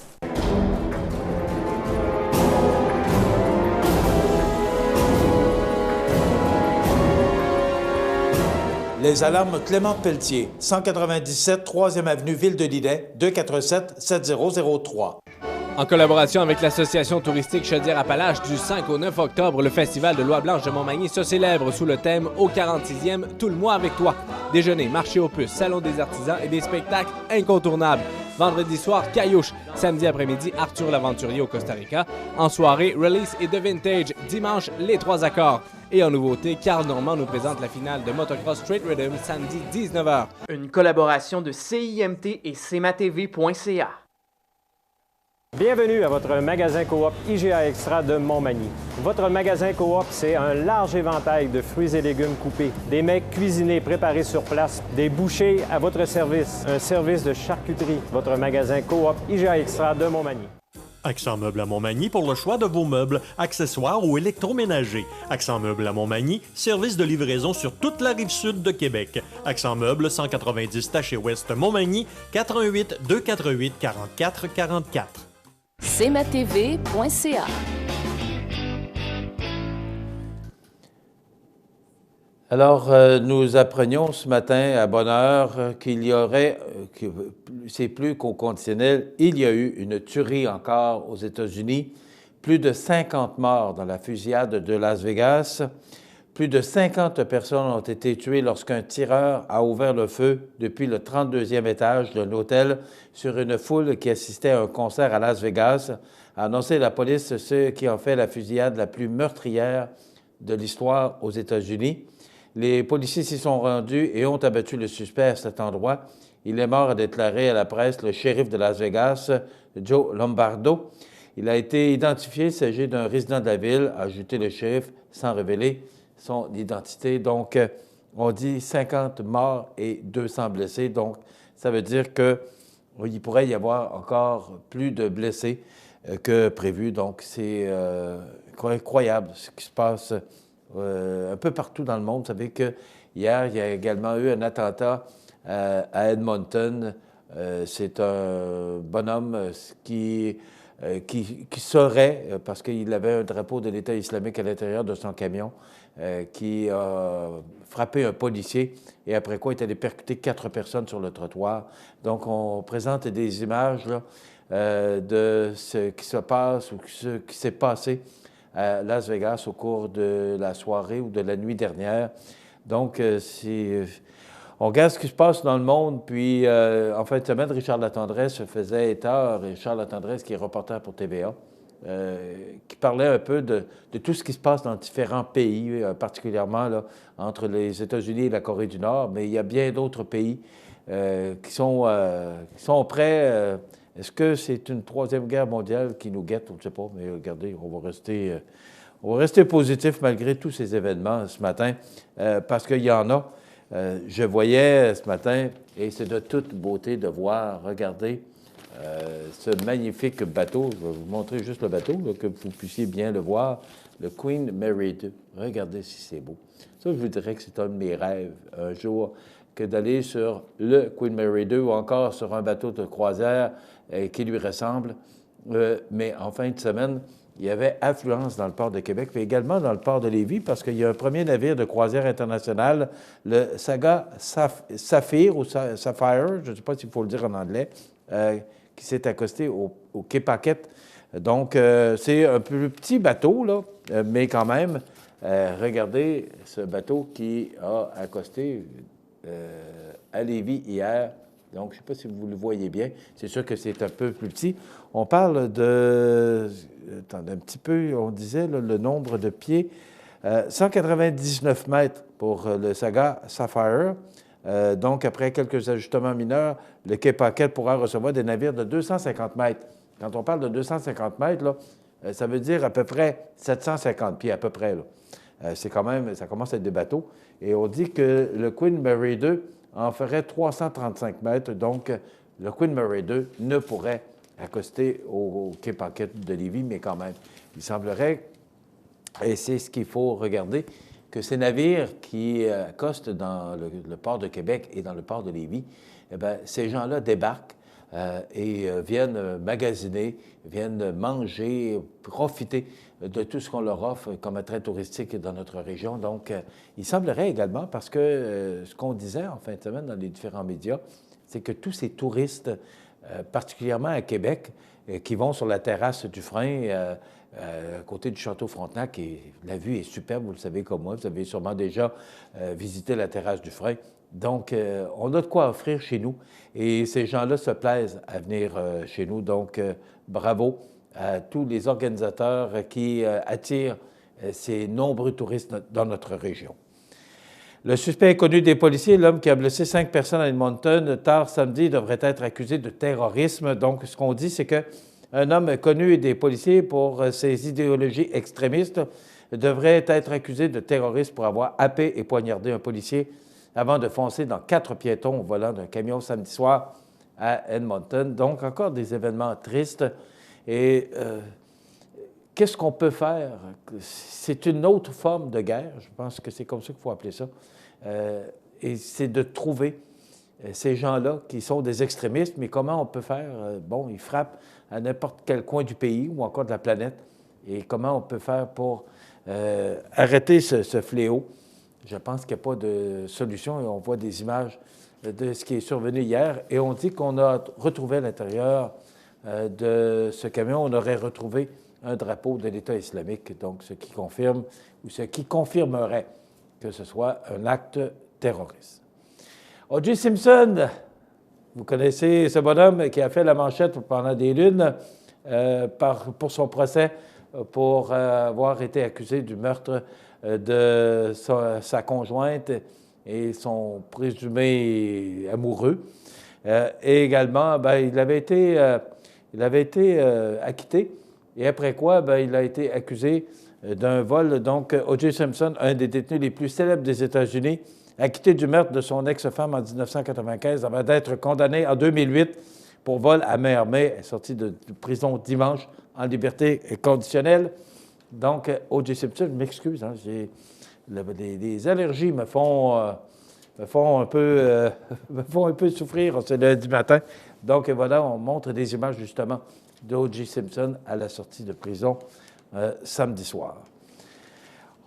Les alarmes Clément Pelletier, 197 3e avenue Ville de Lillet, 247-7003. En collaboration avec l'Association touristique Chaudière-Appalaches, du 5 au 9 octobre, le Festival de Loi-Blanche de Montmagny se célèbre sous le thème « Au 46e, tout le mois avec toi ». Déjeuner, marché aux puces, salon des artisans et des spectacles incontournables. Vendredi soir, Caillouche. Samedi après-midi, Arthur l'Aventurier au Costa Rica. En soirée, Release et The Vintage. Dimanche, les 3 accords. Et en nouveauté, Carl Normand nous présente la finale de Motocross Straight Rhythm samedi 19h. Une collaboration de CIMT et cmatv.ca. Bienvenue à votre magasin Coop IGA Extra de Montmagny. Votre magasin Coop, c'est un large éventail de fruits et légumes coupés, des mets cuisinés préparés sur place, des bouchées à votre service, un service de charcuterie. Votre magasin Coop IGA Extra de Montmagny. Accent Meubles à Montmagny pour le choix de vos meubles, accessoires ou électroménagers. Accent Meubles à Montmagny, service de livraison sur toute la rive sud de Québec. Accent Meubles, 190 Taché Ouest Montmagny, 418 248 44 44. cmatv.ca. Alors, nous apprenions ce matin à bonne heure qu'il y aurait, c'est plus qu'au conditionnel, il y a eu une tuerie encore aux États-Unis. Plus de 50 morts dans la fusillade de Las Vegas. Plus de 50 personnes ont été tuées lorsqu'un tireur a ouvert le feu depuis le 32e étage d'un hôtel sur une foule qui assistait à un concert à Las Vegas, a annoncé la police, ce qui en fait la fusillade la plus meurtrière de l'histoire aux États-Unis. Les policiers s'y sont rendus et ont abattu le suspect à cet endroit. Il est mort, a déclaré à la presse le shérif de Las Vegas, Joe Lombardo. Il a été identifié, il s'agit d'un résident de la ville, a ajouté le shérif sans révéler son identité. Donc, on dit 50 morts et 200 blessés. Donc, ça veut dire qu'il pourrait y avoir encore plus de blessés que prévu. Donc, c'est incroyable ce qui se passe un peu partout dans le monde. Vous savez que hier, il y a également eu un attentat à Edmonton. C'est un bonhomme qui saurait, parce qu'il avait un drapeau de l'État islamique à l'intérieur de son camion, qui a frappé un policier et après quoi il est allé percuter 4 personnes sur le trottoir. Donc, on présente des images là, de ce qui se passe ou ce qui s'est passé à Las Vegas au cours de la soirée ou de la nuit dernière. Donc, on regarde ce qui se passe dans le monde, puis en fin de semaine, Richard Latendresse faisait état, Richard Latendresse qui est reporter pour TVA, qui parlait un peu de tout ce qui se passe dans différents pays, particulièrement là, entre les États-Unis et la Corée du Nord, mais il y a bien d'autres pays qui sont prêts. Est-ce que c'est une troisième guerre mondiale qui nous guette? On ne sait pas, mais regardez, on va rester positif malgré tous ces événements ce matin, parce qu'il y en a. Je voyais ce matin, et c'est de toute beauté de voir, regardez, ce magnifique bateau. Je vais vous montrer juste le bateau, là, que vous puissiez bien le voir, le Queen Mary II. Regardez si c'est beau. Ça, je vous dirais que c'est un de mes rêves, un jour, que d'aller sur le Queen Mary II ou encore sur un bateau de croisière qui lui ressemble. Mais en fin de semaine, il y avait affluence dans le port de Québec, mais également dans le port de Lévis, parce qu'il y a un premier navire de croisière international, le Saga Sapphire, ou Sapphire, je ne sais pas s'il faut le dire en anglais, qui s'est accosté au quai Paquette. Donc, c'est un plus petit bateau, là, mais quand même, regardez ce bateau qui a accosté à Lévis hier. Donc, je ne sais pas si vous le voyez bien. C'est sûr que c'est un peu plus petit. On parle de... Attendez un petit peu, on disait là, le nombre de pieds. 199 mètres pour le Saga Sapphire. Donc, après quelques ajustements mineurs, le quai Paquette pourra recevoir des navires de 250 mètres. Quand on parle de 250 mètres, là, ça veut dire à peu près 750 pieds, à peu près. Là. C'est quand même, ça commence à être des bateaux. Et on dit que le Queen Mary II en ferait 335 mètres. Donc, le Queen Mary II ne pourrait accoster au quai Paquette de Lévis, mais quand même, il semblerait, et c'est ce qu'il faut regarder, que ces navires qui accostent dans le port de Québec et dans le port de Lévis, eh bien, ces gens-là débarquent et viennent magasiner, viennent manger, profiter de tout ce qu'on leur offre comme attrait touristique dans notre région. Donc, il semblerait également, parce que ce qu'on disait en fin de semaine dans les différents médias, c'est que tous ces touristes, particulièrement à Québec, qui vont sur la terrasse du Frein, à côté du Château Frontenac, et la vue est superbe, vous le savez comme moi, vous avez sûrement déjà visité la terrasse du Frein. Donc, on a de quoi offrir chez nous, et ces gens-là se plaisent à venir chez nous. Donc, bravo à tous les organisateurs qui attirent ces nombreux touristes dans notre région. Le suspect inconnu des policiers, l'homme qui a blessé 5 personnes à Edmonton tard samedi, devrait être accusé de terrorisme. Donc, ce qu'on dit, c'est qu'un homme connu des policiers pour ses idéologies extrémistes devrait être accusé de terrorisme pour avoir happé et poignardé un policier avant de foncer dans 4 piétons au volant d'un camion samedi soir à Edmonton. Donc, encore des événements tristes. Et qu'est-ce qu'on peut faire? C'est une autre forme de guerre, je pense que c'est comme ça qu'il faut appeler ça. Et c'est de trouver ces gens-là qui sont des extrémistes, mais comment on peut faire? Bon, ils frappent à n'importe quel coin du pays ou encore de la planète. Et comment on peut faire pour arrêter ce fléau? Je pense qu'il n'y a pas de solution et on voit des images de ce qui est survenu hier. Et on dit qu'on a retrouvé à l'intérieur de ce camion, on aurait retrouvé un drapeau de l'État islamique, donc ce qui confirme ou ce qui confirmerait que ce soit un acte terroriste. O.J. Simpson, vous connaissez ce bonhomme qui a fait la manchette pendant des lunes pour son procès pour avoir été accusé du meurtre de sa conjointe et son présumé amoureux. Et également, bien, il avait été acquitté. Et après quoi, bien, il a été accusé d'un vol. Donc, O.J. Simpson, un des détenus les plus célèbres des États-Unis, acquitté du meurtre de son ex-femme en 1995 avant d'être condamné en 2008 pour vol à main armée, est sorti de prison dimanche en liberté conditionnelle. Donc, O.J. Simpson, je m'excuse, hein, les allergies me font un peu souffrir ce lundi matin. Donc, voilà, on montre des images, justement, d'O.J. Simpson à la sortie de prison samedi soir.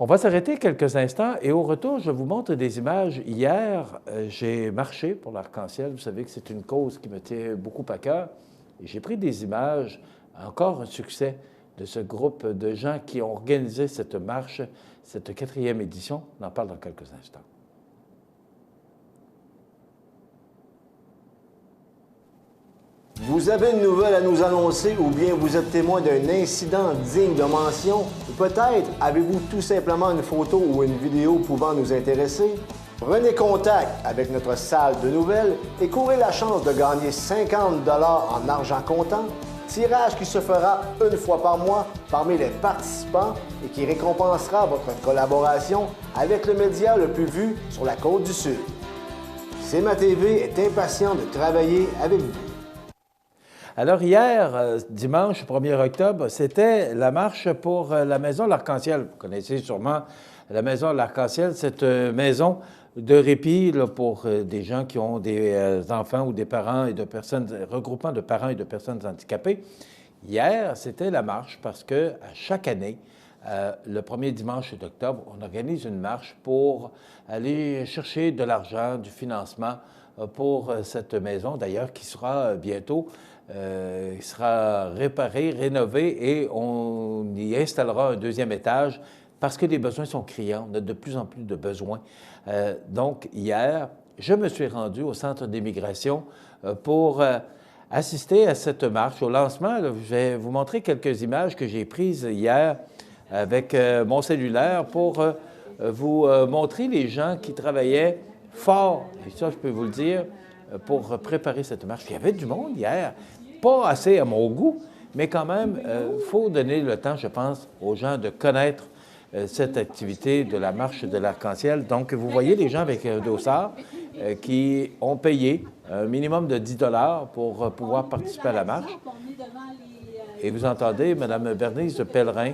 On va s'arrêter quelques instants et au retour, je vous montre des images. Hier, j'ai marché pour l'Arc-en-Ciel. Vous savez que c'est une cause qui me tient beaucoup à cœur. Et j'ai pris des images, encore un succès de ce groupe de gens qui ont organisé cette marche, cette 4e édition. On en parle dans quelques instants. Vous avez une nouvelle à nous annoncer ou bien vous êtes témoin d'un incident digne de mention? Ou peut-être avez-vous tout simplement une photo ou une vidéo pouvant nous intéresser? Prenez contact avec notre salle de nouvelles et courez la chance de gagner 50 $ en argent comptant, tirage qui se fera une fois par mois parmi les participants et qui récompensera votre collaboration avec le média le plus vu sur la Côte-du-Sud. C'est ma TV est impatient de travailler avec vous. Alors hier, dimanche 1er octobre, c'était la marche pour la Maison L'Arc-en-Ciel. Vous connaissez sûrement la Maison L'Arc-en-Ciel, cette maison de répit là, pour des gens qui ont des enfants ou des parents et de personnes, regroupement de parents et de personnes handicapées. Hier, c'était la marche parce que à chaque année, le premier dimanche d'octobre, on organise une marche pour aller chercher de l'argent, du financement pour cette maison, d'ailleurs, qui sera bientôt il sera réparé, rénové et on y installera un 2e étage parce que les besoins sont criants. On a de plus en plus de besoins. Donc, hier, je me suis rendu au Centre d'immigration pour assister à cette marche. Au lancement, là, je vais vous montrer quelques images que j'ai prises hier avec mon cellulaire pour vous montrer les gens qui travaillaient fort, et ça, je peux vous le dire, pour préparer cette marche. Il y avait du monde hier. Pas assez à mon goût, mais quand même, il faut donner le temps, je pense, aux gens de connaître cette activité de la marche de l'Arc-en-Ciel. Donc, vous voyez les gens avec un dossard qui ont payé un minimum de 10 $ pour pouvoir participer à la marche. Et vous entendez Mme Bernice Pellerin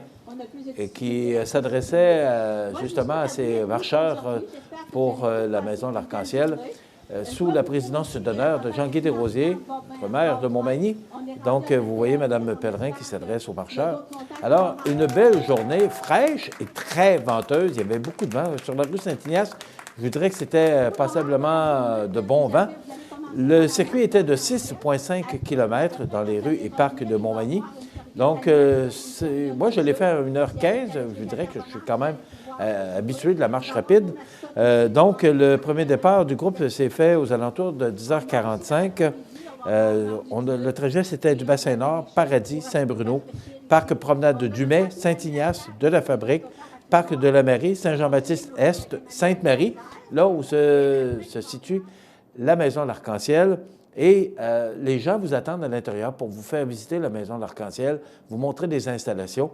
qui s'adressait justement à ces marcheurs pour la Maison L'Arc-en-Ciel. Sous la présidence d'honneur de Jean-Guy Desrosiers, notre maire de Montmagny. Donc, vous voyez Mme Pellerin qui s'adresse aux marcheurs. Alors, une belle journée fraîche et très venteuse. Il y avait beaucoup de vent. Sur la rue Saint-Ignace, je dirais que c'était passablement de bon vent. Le circuit était de 6,5 km dans les rues et parcs de Montmagny. Donc, moi, je l'ai fait à 1h15. Je dirais que je suis quand même habitué de la marche rapide. Donc, le premier départ du groupe s'est fait aux alentours de 10h45. Le trajet, c'était du Bassin-Nord, Paradis, Saint-Bruno, Parc Promenade de Dumais, Saint-Ignace, de la Fabrique, Parc de la Marie, Saint-Jean-Baptiste-Est, Sainte-Marie, là où se situe la Maison L'Arc-en-Ciel. Et les gens vous attendent à l'intérieur pour vous faire visiter la Maison L'Arc-en-Ciel, vous montrer des installations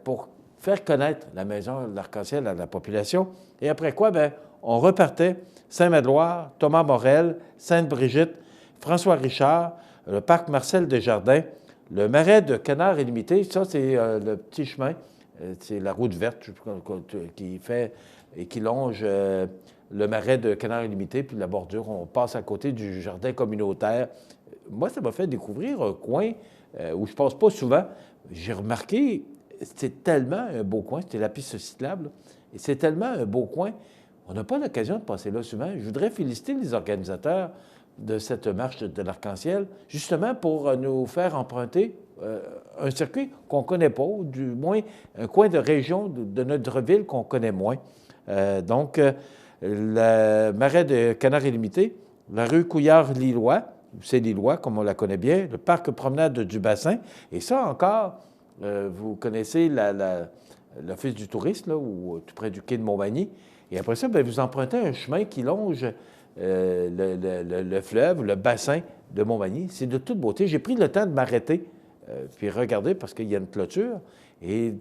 pour faire connaître la Maison L'Arc-en-Ciel à la population. Et après quoi, bien, on repartait Saint-Magloire, Thomas Morel, Sainte-Brigitte, François Richard, le parc Marcel Desjardins, le marais de Canard illimité. Ça, c'est le petit chemin, c'est la route verte qui fait et qui longe le marais de Canard illimité, puis la bordure, on passe à côté du jardin communautaire. Moi, ça m'a fait découvrir un coin où je ne passe pas souvent. J'ai remarqué, c'est tellement un beau coin, c'était la piste cyclable, et c'est tellement un beau coin, on n'a pas l'occasion de passer là souvent. Je voudrais féliciter les organisateurs de cette marche de l'Arc-en-Ciel, justement pour nous faire emprunter un circuit qu'on ne connaît pas, ou du moins un coin de région de notre ville qu'on connaît moins. Donc, le marais de Canard illimité, la rue Couillard-Lillois, c'est Lillois, comme on la connaît bien, le parc promenade du Bassin, et ça encore, vous connaissez l'Office du tourisme, là, tout près du quai de Montmagny, et après ça, bien, vous empruntez un chemin qui longe le fleuve, le bassin de Montmagny. C'est de toute beauté. J'ai pris le temps de m'arrêter, puis regarder, parce qu'il y a une clôture, et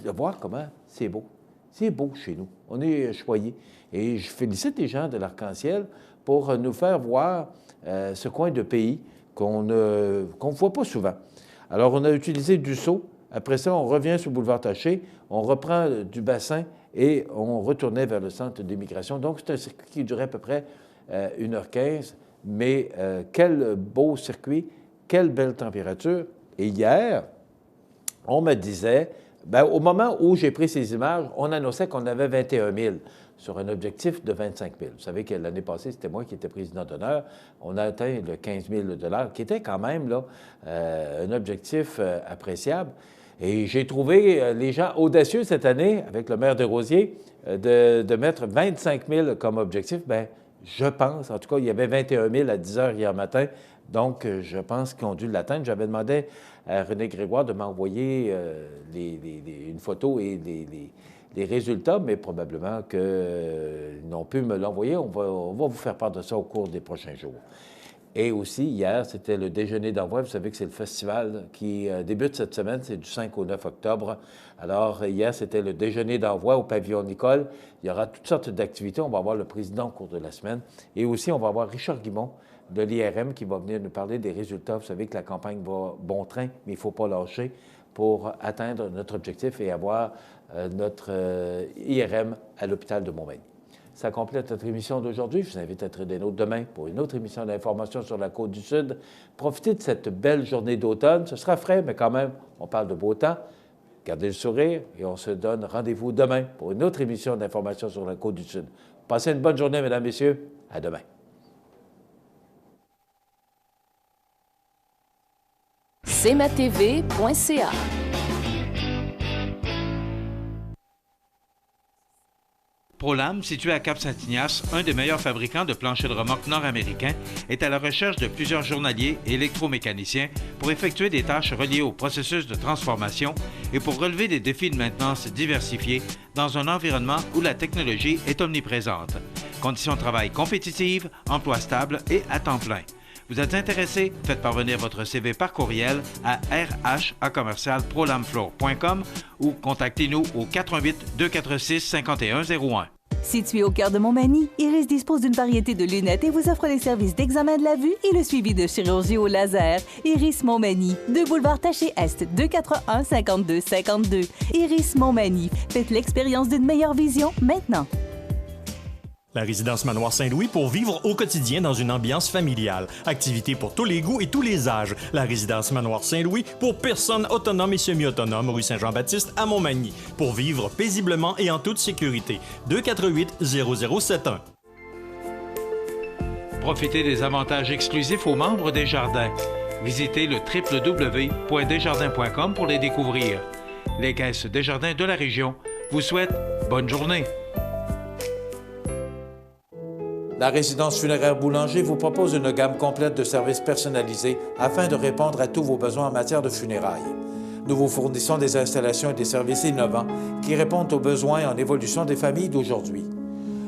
de voir comment c'est beau. C'est beau chez nous. On est choyés. Et je félicite les gens de l'Arc-en-Ciel pour nous faire voir ce coin de pays qu'on ne voit pas souvent. Alors, on a utilisé du seau Après ça, on revient sur le boulevard Taché, on reprend du bassin et on retournait vers le centre d'immigration. Donc, c'est un circuit qui durait à peu près 1h15, mais quel beau circuit, quelle belle température. Et hier, on me disait, bien, au moment où j'ai pris ces images, on annonçait qu'on avait 21 000 sur un objectif de 25 000. Vous savez que l'année passée, c'était moi qui étais président d'honneur. On a atteint le 15 000 $, qui était quand même là, un objectif appréciable. Et j'ai trouvé les gens audacieux cette année, avec le maire de Rosiers, de mettre 25 000 comme objectif. Bien, je pense, en tout cas, il y avait 21 000 à 10 heures hier matin, donc je pense qu'ils ont dû l'atteindre. J'avais demandé à René Grégoire de m'envoyer une photo et les résultats, mais probablement qu'ils n'ont pu me l'envoyer. On va vous faire part de ça au cours des prochains jours. Et aussi, hier, c'était le déjeuner d'envoi. Vous savez que c'est le festival qui débute cette semaine, c'est du 5 au 9 octobre. Alors, hier, c'était le déjeuner d'envoi au pavillon Nicole. Il y aura toutes sortes d'activités. On va avoir le président au cours de la semaine. Et aussi, on va avoir Richard Guimond de l'IRM qui va venir nous parler des résultats. Vous savez que la campagne va bon train, mais il ne faut pas lâcher pour atteindre notre objectif et avoir notre IRM à l'hôpital de Montmagny. Ça complète notre émission d'aujourd'hui. Je vous invite à être des nôtres demain pour une autre émission d'information sur la Côte-du-Sud. Profitez de cette belle journée d'automne. Ce sera frais, mais quand même, on parle de beau temps. Gardez le sourire et on se donne rendez-vous demain pour une autre émission d'information sur la Côte-du-Sud. Passez une bonne journée, mesdames, messieurs. À demain. cmatv.ca. ProLam, situé à Cap-Saint-Ignace, un des meilleurs fabricants de planchers de remorque nord-américains, est à la recherche de plusieurs journaliers et électromécaniciens pour effectuer des tâches reliées au processus de transformation et pour relever des défis de maintenance diversifiés dans un environnement où la technologie est omniprésente. Conditions de travail compétitives, emploi stable et à temps plein. Vous êtes intéressé? Faites parvenir votre CV par courriel à rh@prolamfloor.com ou contactez-nous au 88 246 5101. Situé au cœur de Montmagny, Iris dispose d'une variété de lunettes et vous offre les services d'examen de la vue et le suivi de chirurgie au laser. Iris Montmagny, 2 boulevard Taché Est, 241 52 52. Iris Montmagny, faites l'expérience d'une meilleure vision maintenant. La résidence Manoir Saint-Louis pour vivre au quotidien dans une ambiance familiale. Activités pour tous les goûts et tous les âges. La résidence Manoir Saint-Louis pour personnes autonomes et semi-autonomes, rue Saint-Jean-Baptiste à Montmagny. Pour vivre paisiblement et en toute sécurité. 248-0071. Profitez des avantages exclusifs aux membres des Jardins. Visitez le www.desjardins.com pour les découvrir. Les caisses Desjardins de la région vous souhaitent bonne journée. La résidence funéraire Boulanger vous propose une gamme complète de services personnalisés afin de répondre à tous vos besoins en matière de funérailles. Nous vous fournissons des installations et des services innovants qui répondent aux besoins en évolution des familles d'aujourd'hui.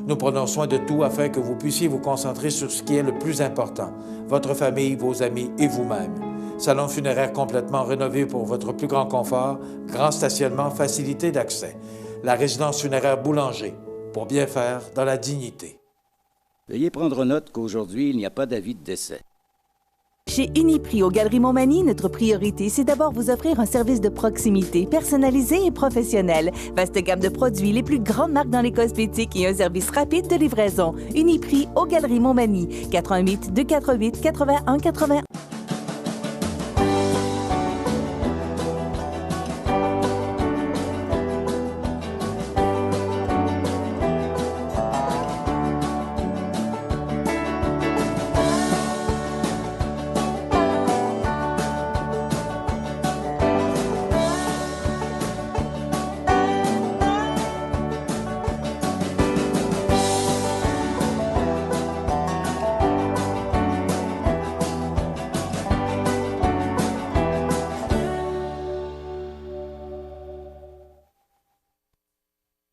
Nous prenons soin de tout afin que vous puissiez vous concentrer sur ce qui est le plus important, votre famille, vos amis et vous-même. Salon funéraire complètement rénové pour votre plus grand confort, grand stationnement, facilité d'accès. La résidence funéraire Boulanger, pour bien faire dans la dignité. Veuillez prendre note qu'aujourd'hui, il n'y a pas d'avis de décès. Chez Uniprix aux Galeries Montmagny, notre priorité, c'est d'abord vous offrir un service de proximité, personnalisé et professionnel. Vaste gamme de produits, les plus grandes marques dans les cosmétiques et un service rapide de livraison. Uniprix aux Galeries Montmagny, 88 248 81 81.